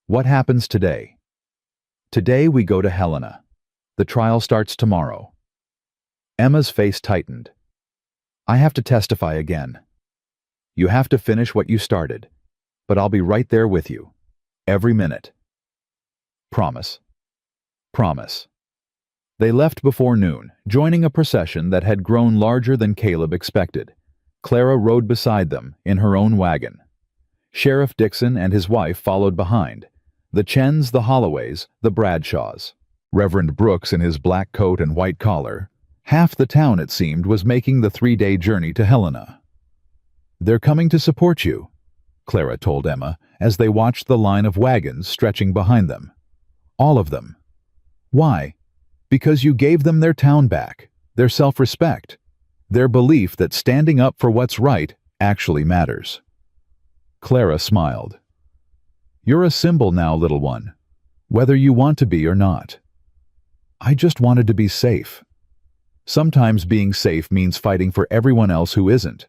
Speaker 1: What happens today? Today we go to Helena. The trial starts tomorrow. Emma's face tightened. I have to testify again. You have to finish what you started, but I'll be right there with you. Every minute. Promise. Promise. They left before noon, joining a procession that had grown larger than Caleb expected. Clara rode beside them, in her own wagon. Sheriff Dixon and his wife followed behind. The Chens, the Holloways, the Bradshaws. Reverend Brooks in his black coat and white collar. Half the town, it seemed, was making the 3-day journey to Helena. They're coming to support you, Clara told Emma as they watched the line of wagons stretching behind them. All of them. Why? Because you gave them their town back, their self-respect, their belief that standing up for what's right actually matters. Clara smiled. You're a symbol now, little one, whether you want to be or not. I just wanted to be safe. Sometimes being safe means fighting for everyone else who isn't.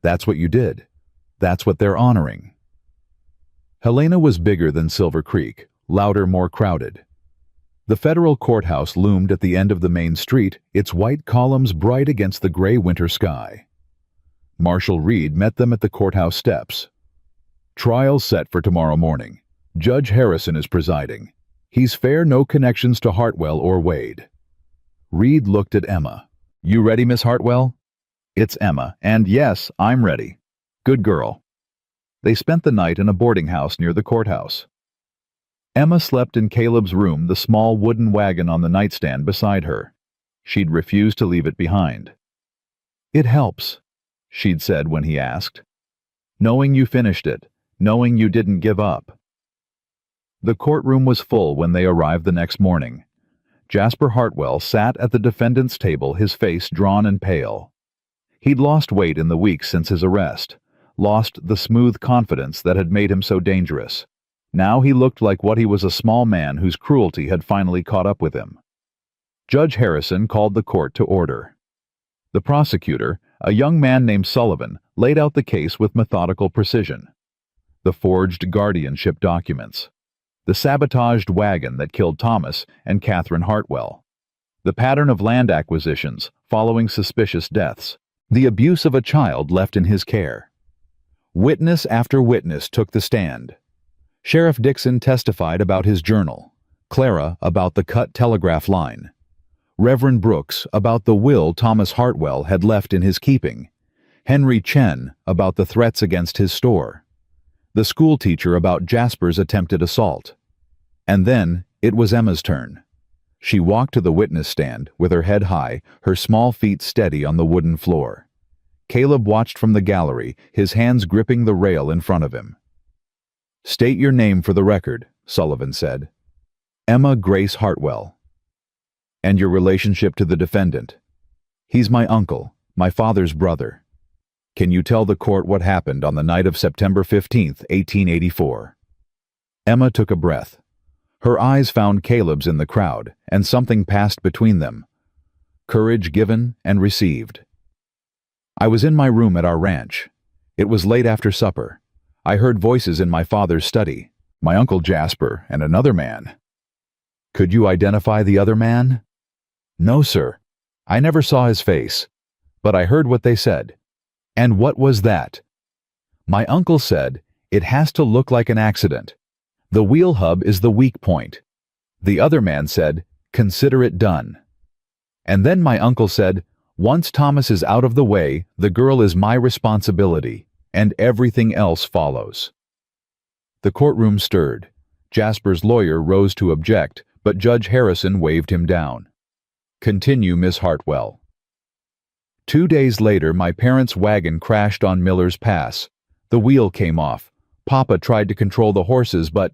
Speaker 1: That's what you did. That's what they're honoring. Helena was bigger than Silver Creek, louder, more crowded. The federal courthouse loomed at the end of the main street, its white columns bright against the gray winter sky. Marshal Reed met them at the courthouse steps. Trial set for tomorrow morning. Judge Harrison is presiding. He's fair, no connections to Hartwell or Wade. Reed looked at Emma. You ready, Miss Hartwell? It's Emma, and yes, I'm ready. Good girl. They spent the night in a boarding house near the courthouse. Emma slept in Caleb's room, the small wooden wagon on the nightstand beside her. She'd refused to leave it behind. It helps, she'd said when he asked. Knowing you finished it, knowing you didn't give up. The courtroom was full when they arrived the next morning. Jasper Hartwell sat at the defendant's table, his face drawn and pale. He'd lost weight in the weeks since his arrest, lost the smooth confidence that had made him so dangerous. Now he looked like what he was, a small man whose cruelty had finally caught up with him. Judge Harrison called the court to order. The prosecutor, a young man named Sullivan, laid out the case with methodical precision. The forged guardianship documents. The sabotaged wagon that killed Thomas and Catherine Hartwell. The pattern of land acquisitions following suspicious deaths. The abuse of a child left in his care. Witness after witness took the stand. Sheriff Dixon testified about his journal. Clara about the cut telegraph line. Reverend Brooks about the will Thomas Hartwell had left in his keeping. Henry Chen about the threats against his store. The schoolteacher about Jasper's attempted assault. And then it was Emma's turn. She walked to the witness stand with her head high, her small feet steady on the wooden floor. Caleb watched from the gallery, his hands gripping the rail in front of him. State your name for the record, Sullivan said. Emma Grace Hartwell. And your relationship to the defendant. He's my uncle, my father's brother. Can you tell the court what happened on the night of September 15th, 1884? Emma took a breath. Her eyes found Caleb's in the crowd, and something passed between them. Courage given and received. I was in my room at our ranch. It was late after supper. I heard voices in my father's study, my Uncle Jasper and another man. Could you identify the other man? No, sir. I never saw his face, but I heard what they said. And what was that? My uncle said, it has to look like an accident. The wheel hub is the weak point. The other man said, consider it done. And then my uncle said, once Thomas is out of the way, the girl is my responsibility, and everything else follows. The courtroom stirred. Jasper's lawyer rose to object, but Judge Harrison waved him down. Continue, Miss Hartwell. 2 days later, my parents' wagon crashed on Miller's Pass. The wheel came off. Papa tried to control the horses, but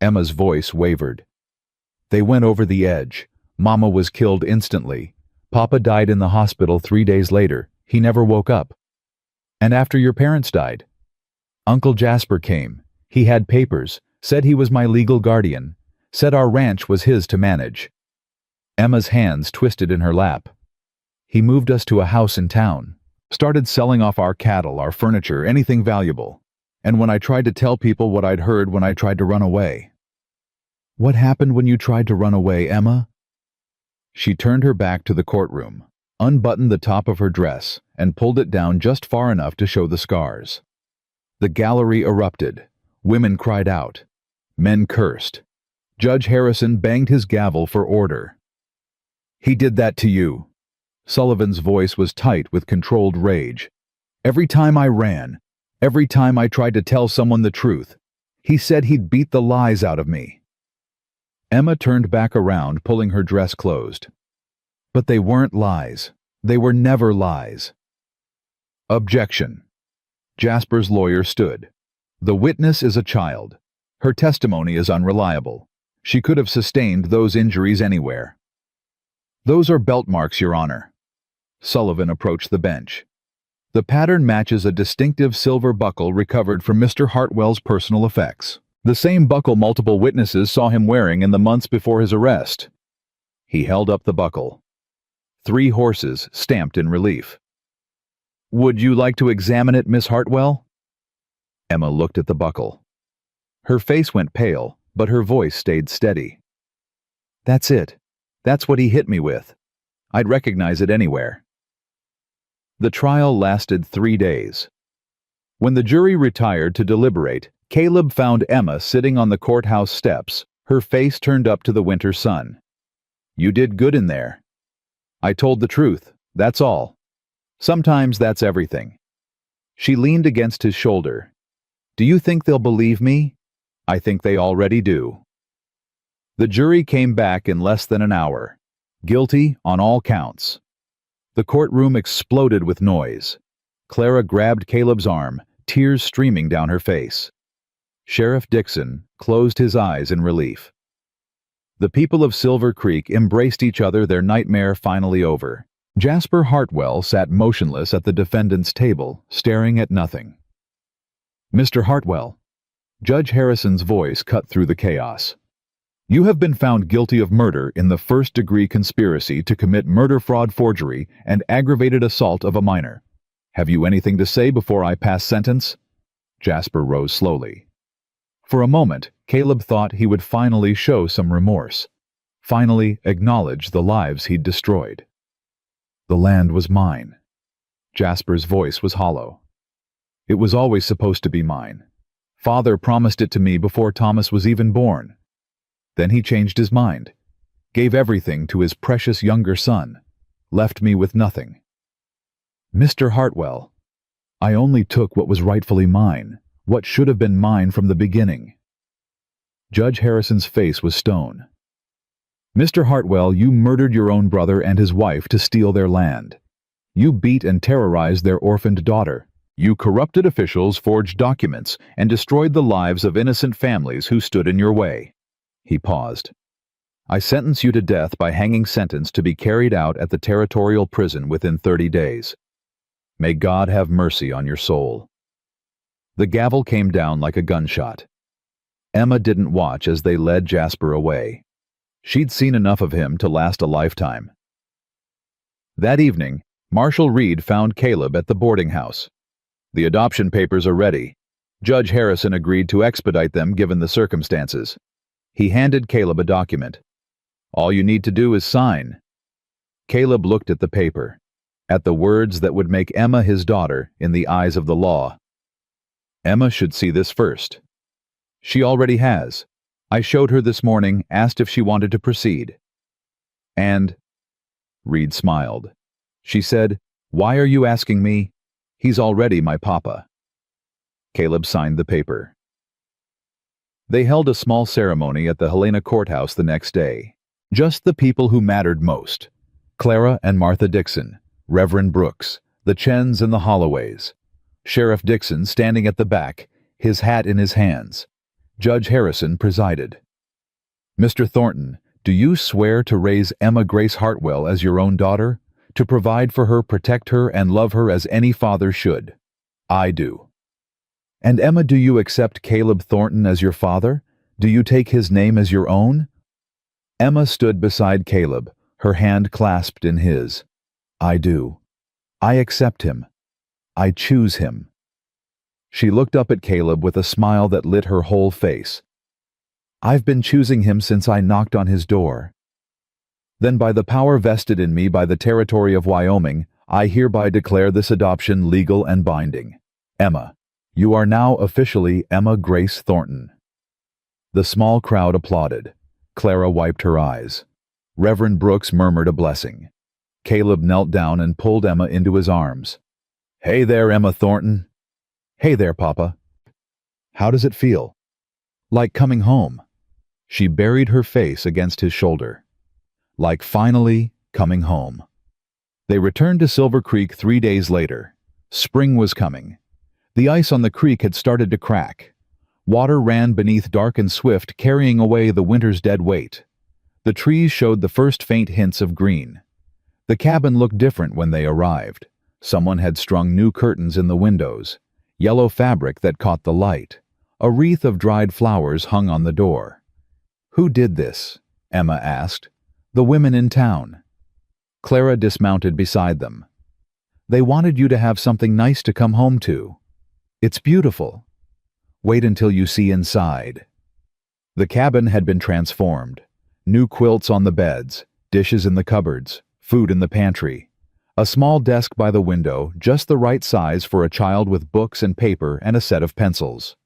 Speaker 1: Emma's voice wavered. They went over the edge. Mama was killed instantly. Papa died in the hospital 3 days later. He never woke up. And after your parents died? Uncle Jasper came. He had papers, said he was my legal guardian, said our ranch was his to manage. Emma's hands twisted in her lap. He moved us to a house in town, started selling off our cattle, our furniture, anything valuable. And when I tried to tell people what I'd heard when I tried to run away. What happened when you tried to run away, Emma? She turned her back to the courtroom, unbuttoned the top of her dress, and pulled it down just far enough to show the scars. The gallery erupted. Women cried out. Men cursed. Judge Harrison banged his gavel for order. He did that to you. Sullivan's voice was tight with controlled rage. Every time I ran, every time I tried to tell someone the truth, he said he'd beat the lies out of me. Emma turned back around, pulling her dress closed. But they weren't lies. They were never lies. Objection. Jasper's lawyer stood. The witness is a child. Her testimony is unreliable. She could have sustained those injuries anywhere. Those are belt marks, Your Honor. Sullivan approached the bench. The pattern matches a distinctive silver buckle recovered from Mr. Hartwell's personal effects. The same buckle multiple witnesses saw him wearing in the months before his arrest. He held up the buckle. 3 horses stamped in relief. Would you like to examine it, Miss Hartwell? Emma looked at the buckle. Her face went pale, but her voice stayed steady. That's it. That's what he hit me with. I'd recognize it anywhere. The trial lasted 3 days. When the jury retired to deliberate, Caleb found Emma sitting on the courthouse steps, her face turned up to the winter sun. You did good in there. I told the truth, that's all. Sometimes that's everything. She leaned against his shoulder. Do you think they'll believe me? I think they already do. The jury came back in less than an hour. Guilty on all counts. The courtroom exploded with noise. Clara grabbed Caleb's arm, tears streaming down her face. Sheriff Dixon closed his eyes in relief. The people of Silver Creek embraced each other, their nightmare finally over. Jasper Hartwell sat motionless at the defendant's table, staring at nothing. Mr. Hartwell. Judge Harrison's voice cut through the chaos. You have been found guilty of murder in the first-degree conspiracy to commit murder, fraud, forgery, and aggravated assault of a minor. Have you anything to say before I pass sentence? Jasper rose slowly. For a moment, Caleb thought he would finally show some remorse, finally acknowledge the lives he'd destroyed. The land was mine. Jasper's voice was hollow. It was always supposed to be mine. Father promised it to me before Thomas was even born. Then he changed his mind, gave everything to his precious younger son, left me with nothing. Mr. Hartwell, I only took what was rightfully mine, what should have been mine from the beginning. Judge Harrison's face was stone. Mr. Hartwell, you murdered your own brother and his wife to steal their land. You beat and terrorized their orphaned daughter. You corrupted officials, forged documents, and destroyed the lives of innocent families who stood in your way. He paused. I sentence you to death by hanging sentence to be carried out at the territorial prison within 30 days. May God have mercy on your soul. The gavel came down like a gunshot. Emma didn't watch as they led Jasper away. She'd seen enough of him to last a lifetime. That evening, Marshal Reed found Caleb at the boarding house. The adoption papers are ready. Judge Harrison agreed to expedite them given the circumstances. He handed Caleb a document. All you need to do is sign. Caleb looked at the paper, at the words that would make Emma his daughter in the eyes of the law. Emma should see this first. She already has. I showed her this morning, asked if she wanted to proceed. And Reed smiled. She said, "Why are you asking me? He's already my papa." Caleb signed the paper. They held a small ceremony at the Helena courthouse the next day. Just the people who mattered most. Clara and Martha Dixon, Reverend Brooks, the Chens and the Holloways. Sheriff Dixon standing at the back, his hat in his hands. Judge Harrison presided. "Mr. Thornton, do you swear to raise Emma Grace Hartwell as your own daughter? To provide for her, protect her, and love her as any father should?" "I do." "And Emma, do you accept Caleb Thornton as your father? Do you take his name as your own?" Emma stood beside Caleb, her hand clasped in his. "I do. I accept him. I choose him." She looked up at Caleb with a smile that lit her whole face. "I've been choosing him since I knocked on his door. Then by the power vested in me by the territory of Wyoming, I hereby declare this adoption legal and binding. Emma, you are now officially Emma Grace Thornton." The small crowd applauded. Clara wiped her eyes. Reverend Brooks murmured a blessing. Caleb knelt down and pulled Emma into his arms. "Hey there, Emma Thornton." "Hey there, Papa." "How does it feel?" "Like coming home." She buried her face against his shoulder. Like finally coming home. They returned to Silver Creek 3 days later. Spring was coming. The ice on the creek had started to crack. Water ran beneath dark and swift, carrying away the winter's dead weight. The trees showed the first faint hints of green. The cabin looked different when they arrived. Someone had strung new curtains in the windows, yellow fabric that caught the light. A wreath of dried flowers hung on the door. "Who did this?" Emma asked. "The women in town." Clara dismounted beside them. "They wanted you to have something nice to come home to. It's beautiful. Wait until you see inside." The cabin had been transformed. New quilts on the beds, dishes in the cupboards, food in the pantry. A small desk by the window, just the right size for a child with books and paper and a set of pencils.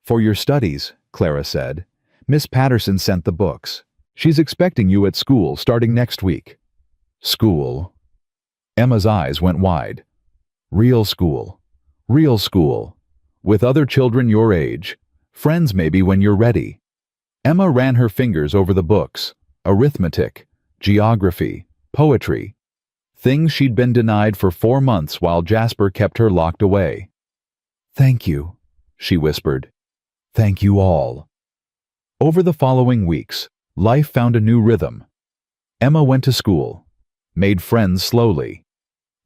Speaker 1: "For your studies," Clara said. "Miss Patterson sent the books. She's expecting you at school starting next week." "School?" Emma's eyes went wide. "Real school. Real school. With other children your age. Friends maybe when you're ready." Emma ran her fingers over the books. Arithmetic, geography, poetry. Things she'd been denied for 4 months while Jasper kept her locked away. "Thank you," she whispered. "Thank you all." Over the following weeks, life found a new rhythm. Emma went to school, made friends slowly.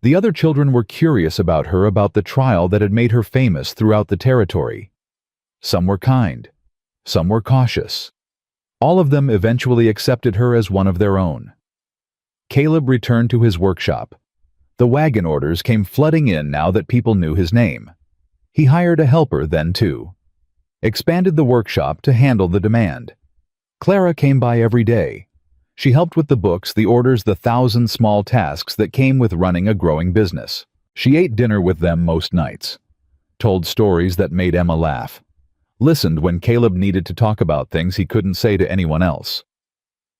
Speaker 1: The other children were curious about her, about the trial that had made her famous throughout the territory. Some were kind, some were cautious. All of them eventually accepted her as one of their own. Caleb returned to his workshop. The wagon orders came flooding in now that people knew his name. He hired a helper then too. Expanded the workshop to handle the demand. Clara came by every day. She helped with the books, the orders, the 1,000 small tasks that came with running a growing business. She ate dinner with them most nights. Told stories that made Emma laugh. Listened when Caleb needed to talk about things he couldn't say to anyone else.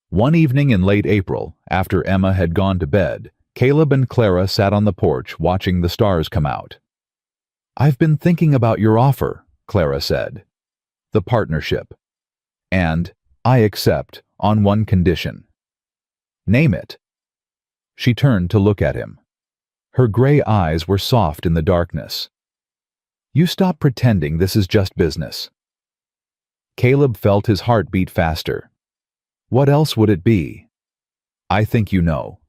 Speaker 1: One evening in late April, after Emma had gone to bed, Caleb and Clara sat on the porch watching the stars come out. "I've been thinking about your offer," Clara said. "The partnership. And I accept on one condition." "Name it." She turned to look at him. Her gray eyes were soft in the darkness. "You stop pretending this is just business." Caleb felt his heart beat faster. "What else would it be?" "I think you know."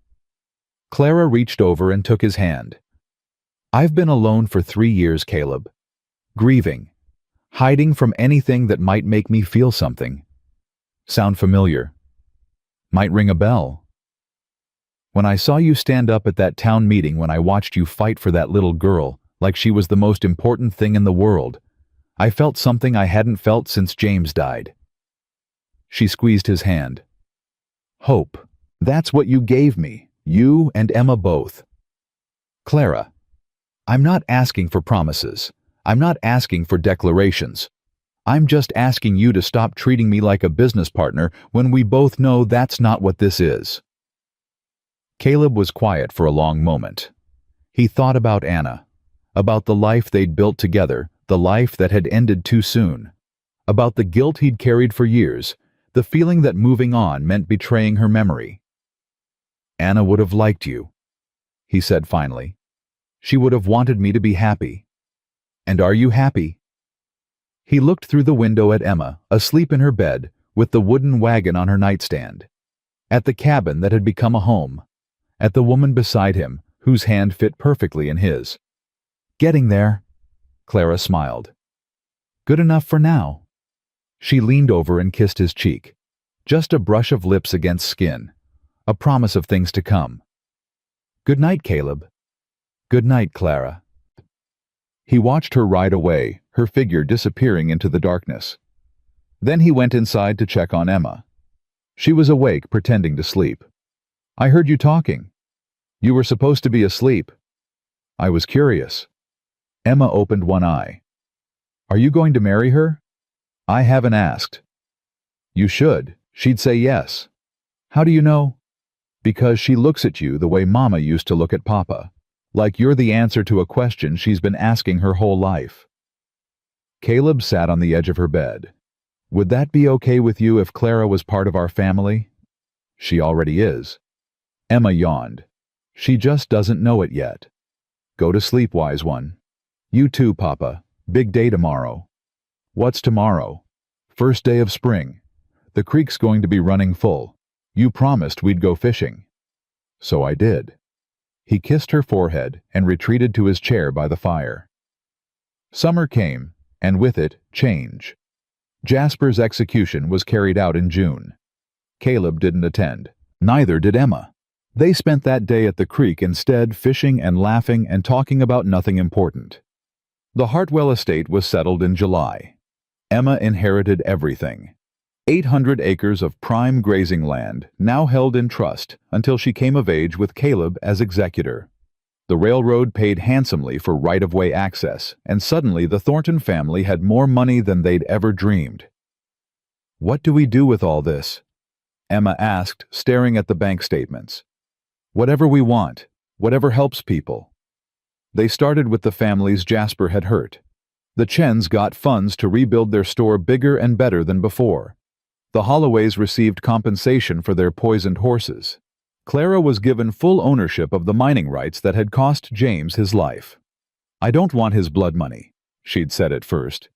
Speaker 1: Clara reached over and took his hand. "I've been alone for 3 years, Caleb. Grieving. Hiding from anything that might make me feel something. Sound familiar? Might ring a bell. When I saw you stand up at that town meeting, when I watched you fight for that little girl like she was the most important thing in the world, I felt something I hadn't felt since James died. She squeezed his hand. Hope. That's what you gave me, you and Emma both. Clara, I'm not asking for promises. I'm not asking for declarations. I'm just asking you to stop treating me like a business partner when we both know that's not what this is. Caleb was quiet for a long moment. He thought about Anna, about the life they'd built together, the life that had ended too soon, about the guilt he'd carried for years, the feeling that moving on meant betraying her memory. Anna would have liked you, he said finally. She would have wanted me to be happy. And are you happy? He looked through the window at Emma, asleep in her bed, with the wooden wagon on her nightstand, at the cabin that had become a home, at the woman beside him, whose hand fit perfectly in his. Getting there, Clara smiled. Good enough for now. She leaned over and kissed his cheek. Just a brush of lips against skin, a promise of things to come. Good night, Caleb. Good night, Clara. He watched her ride away, her figure disappearing into the darkness. Then he went inside to check on Emma. She was awake, pretending to sleep. I heard you talking. You were supposed to be asleep. I was curious. Emma opened one eye. Are you going to marry her? I haven't asked. You should. She'd say yes. How do you know? Because she looks at you the way Mama used to look at Papa. Like you're the answer to a question she's been asking her whole life. Caleb sat on the edge of her bed. Would that be okay with you if Clara was part of our family? She already is. Emma yawned. She just doesn't know it yet. Go to sleep, wise one. You too, Papa. Big day tomorrow. What's tomorrow? First day of spring. The creek's going to be running full. You promised we'd go fishing. So I did. He kissed her forehead and retreated to his chair by the fire. Summer came, and with it, change. Jasper's execution was carried out in June. Caleb didn't attend. Neither did Emma. They spent that day at the creek instead, fishing and laughing and talking about nothing important. The Hartwell estate was settled in July. Emma inherited everything. 800 acres of prime grazing land, now held in trust until she came of age with Caleb as executor. The railroad paid handsomely for right-of-way access, and suddenly the Thornton family had more money than they'd ever dreamed. What do we do with all this? Emma asked, staring at the bank statements. Whatever we want, whatever helps people. They started with the families Jasper had hurt. The Chens got funds to rebuild their store bigger and better than before. The Holloways received compensation for their poisoned horses. Clara was given full ownership of the mining rights that had cost James his life. I don't want his blood money, she'd said at first.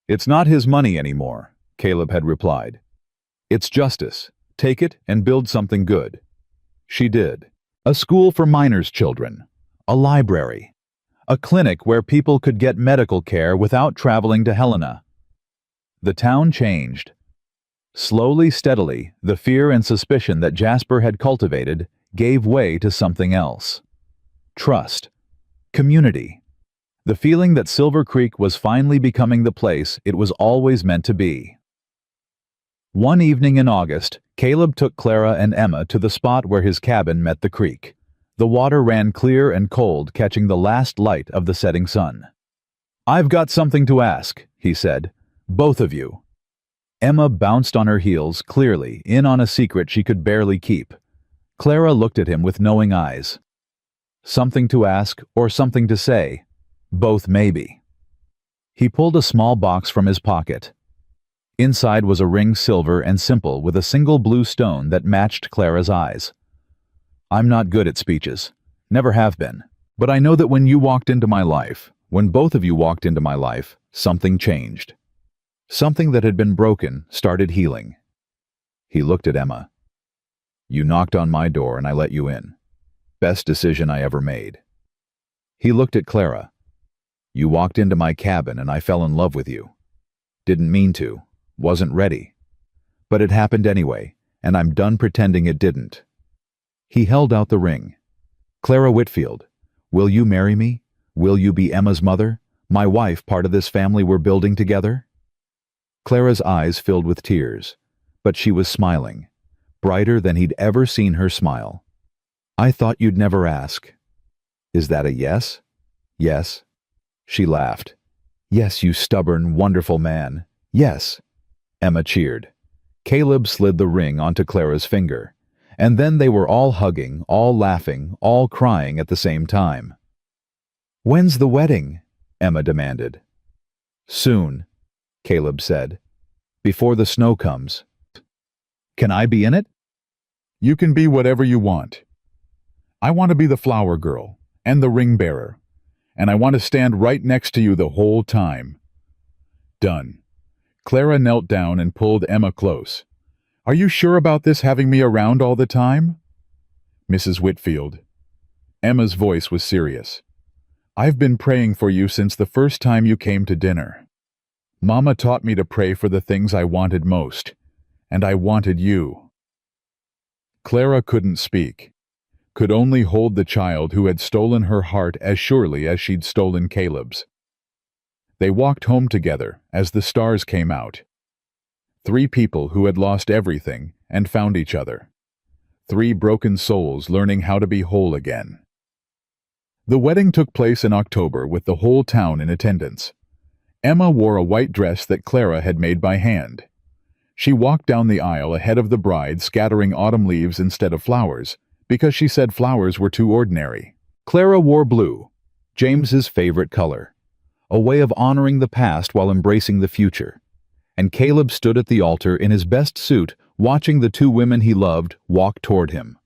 Speaker 1: It's not his money anymore, Caleb had replied. It's justice. Take it and build something good. She did. A school for miners' children. A library. A clinic where people could get medical care without traveling to Helena. The town changed. Slowly, steadily, the fear and suspicion that Jasper had cultivated gave way to something else. Trust. Community. The feeling that Silver Creek was finally becoming the place it was always meant to be. One evening in August, Caleb took Clara and Emma to the spot where his cabin met the creek. The water ran clear and cold, catching the last light of the setting sun. I've got something to ask, he said. Both of you. Emma bounced on her heels, clearly, in on a secret she could barely keep. Clara looked at him with knowing eyes. Something to ask or something to say. Both maybe. He pulled a small box from his pocket. Inside was a ring, silver and simple, with a single blue stone that matched Clara's eyes. I'm not good at speeches. Never have been. But I know that when you walked into my life, when both of you walked into my life, something changed. Something that had been broken started healing. He looked at Emma. You knocked on my door and I let you in. Best decision I ever made. He looked at Clara. You walked into my cabin and I fell in love with you. Didn't mean to. Wasn't ready. But it happened anyway, and I'm done pretending it didn't. He held out the ring. Clara Whitfield, will you marry me? Will you be Emma's mother? My wife, part of this family we're building together? Clara's eyes filled with tears, but she was smiling, brighter than he'd ever seen her smile. I thought you'd never ask. Is that a yes? Yes. She laughed. Yes, you stubborn, wonderful man. Yes. Emma cheered. Caleb slid the ring onto Clara's finger, and then they were all hugging, all laughing, all crying at the same time. When's the wedding? Emma demanded. Soon, Caleb said. Before the snow comes. Can I be in it? You can be whatever you want. I want to be the flower girl and the ring bearer, and I want to stand right next to you the whole time. Done. Clara knelt down and pulled Emma close. Are you sure about this having me around all the time? Mrs. Whitfield. Emma's voice was serious. I've been praying for you since the first time you came to dinner. Mama taught me to pray for the things I wanted most, and I wanted you. Clara couldn't speak, could only hold the child who had stolen her heart as surely as she'd stolen Caleb's. They walked home together as the stars came out. 3 people who had lost everything and found each other. 3 broken souls learning how to be whole again. The wedding took place in October with the whole town in attendance. Emma wore a white dress that Clara had made by hand. She walked down the aisle ahead of the bride, scattering autumn leaves instead of flowers, because she said flowers were too ordinary. Clara wore blue, James's favorite color, a way of honoring the past while embracing the future. And Caleb stood at the altar in his best suit, watching the 2 women he loved walk toward him.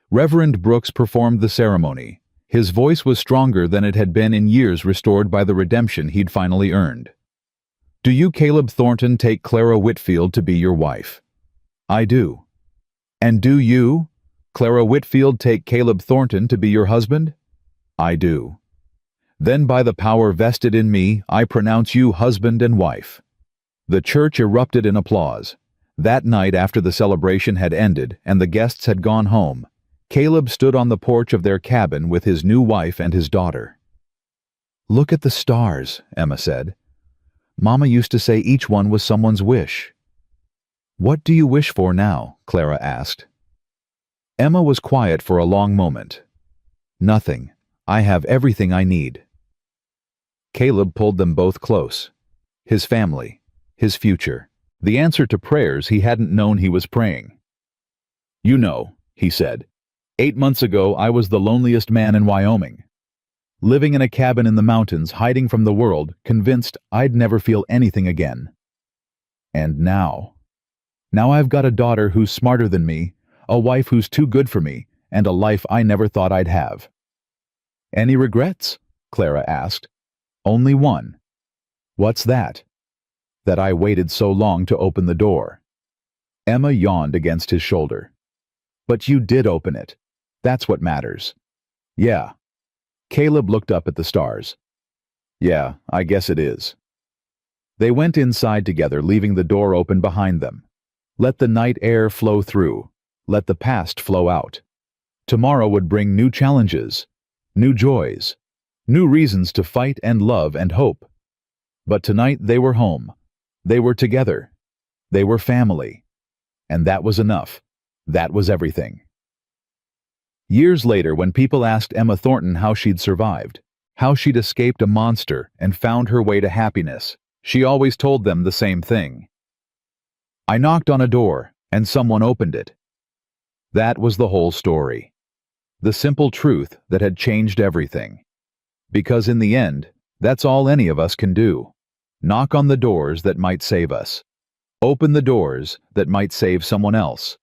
Speaker 1: Reverend Brooks performed the ceremony. His voice was stronger than it had been in years, restored by the redemption he'd finally earned. Do you, Caleb Thornton, take Clara Whitfield to be your wife? I do. And do you, Clara Whitfield, take Caleb Thornton to be your husband? I do. Then by the power vested in me, I pronounce you husband and wife. The church erupted in applause. That night, after the celebration had ended and the guests had gone home, Caleb stood on the porch of their cabin with his new wife and his daughter. Look at the stars, Emma said. Mama used to say each one was someone's wish. What do you wish for now? Clara asked. Emma was quiet for a long moment. Nothing. I have everything I need. Caleb pulled them both close. His family, his future, the answer to prayers he hadn't known he was praying. You know, he said, 8 months ago I was the loneliest man in Wyoming. Living in a cabin in the mountains, hiding from the world, convinced I'd never feel anything again. And now I've got a daughter who's smarter than me, a wife who's too good for me, and a life I never thought I'd have. Any regrets? Clara asked. Only one. What's that? That I waited so long to open the door. Emma yawned against his shoulder. But you did open it. That's what matters. Yeah. Caleb looked up at the stars. Yeah, I guess it is. They went inside together, leaving the door open behind them. Let the night air flow through. Let the past flow out. Tomorrow would bring new challenges, new joys, new reasons to fight and love and hope. But tonight they were home. They were together. They were family. And that was enough. That was everything. Years later, when people asked Emma Thornton how she'd survived, how she'd escaped a monster and found her way to happiness, she always told them the same thing. I knocked on a door, and someone opened it. That was the whole story. The simple truth that had changed everything. Because in the end, that's all any of us can do. Knock on the doors that might save us. Open the doors that might save someone else.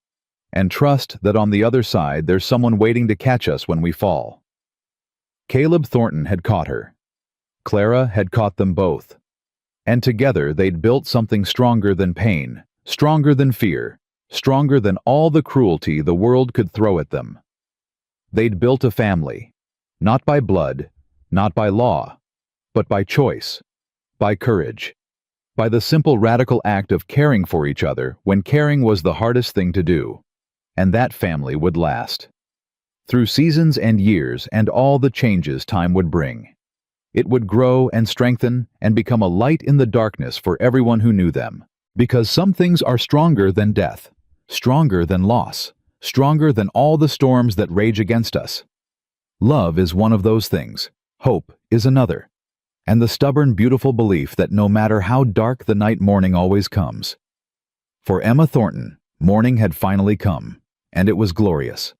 Speaker 1: And trust that on the other side there's someone waiting to catch us when we fall. Caleb Thornton had caught her. Clara had caught them both. And together they'd built something stronger than pain, stronger than fear, stronger than all the cruelty the world could throw at them. They'd built a family, not by blood, not by law, but by choice, by courage, by the simple radical act of caring for each other when caring was the hardest thing to do. And that family would last. Through seasons and years and all the changes time would bring. It would grow and strengthen and become a light in the darkness for everyone who knew them. Because some things are stronger than death, stronger than loss, stronger than all the storms that rage against us. Love is one of those things. Hope is another. And the stubborn, beautiful belief that no matter how dark the night, morning always comes. For Emma Thornton, morning had finally come, and it was glorious.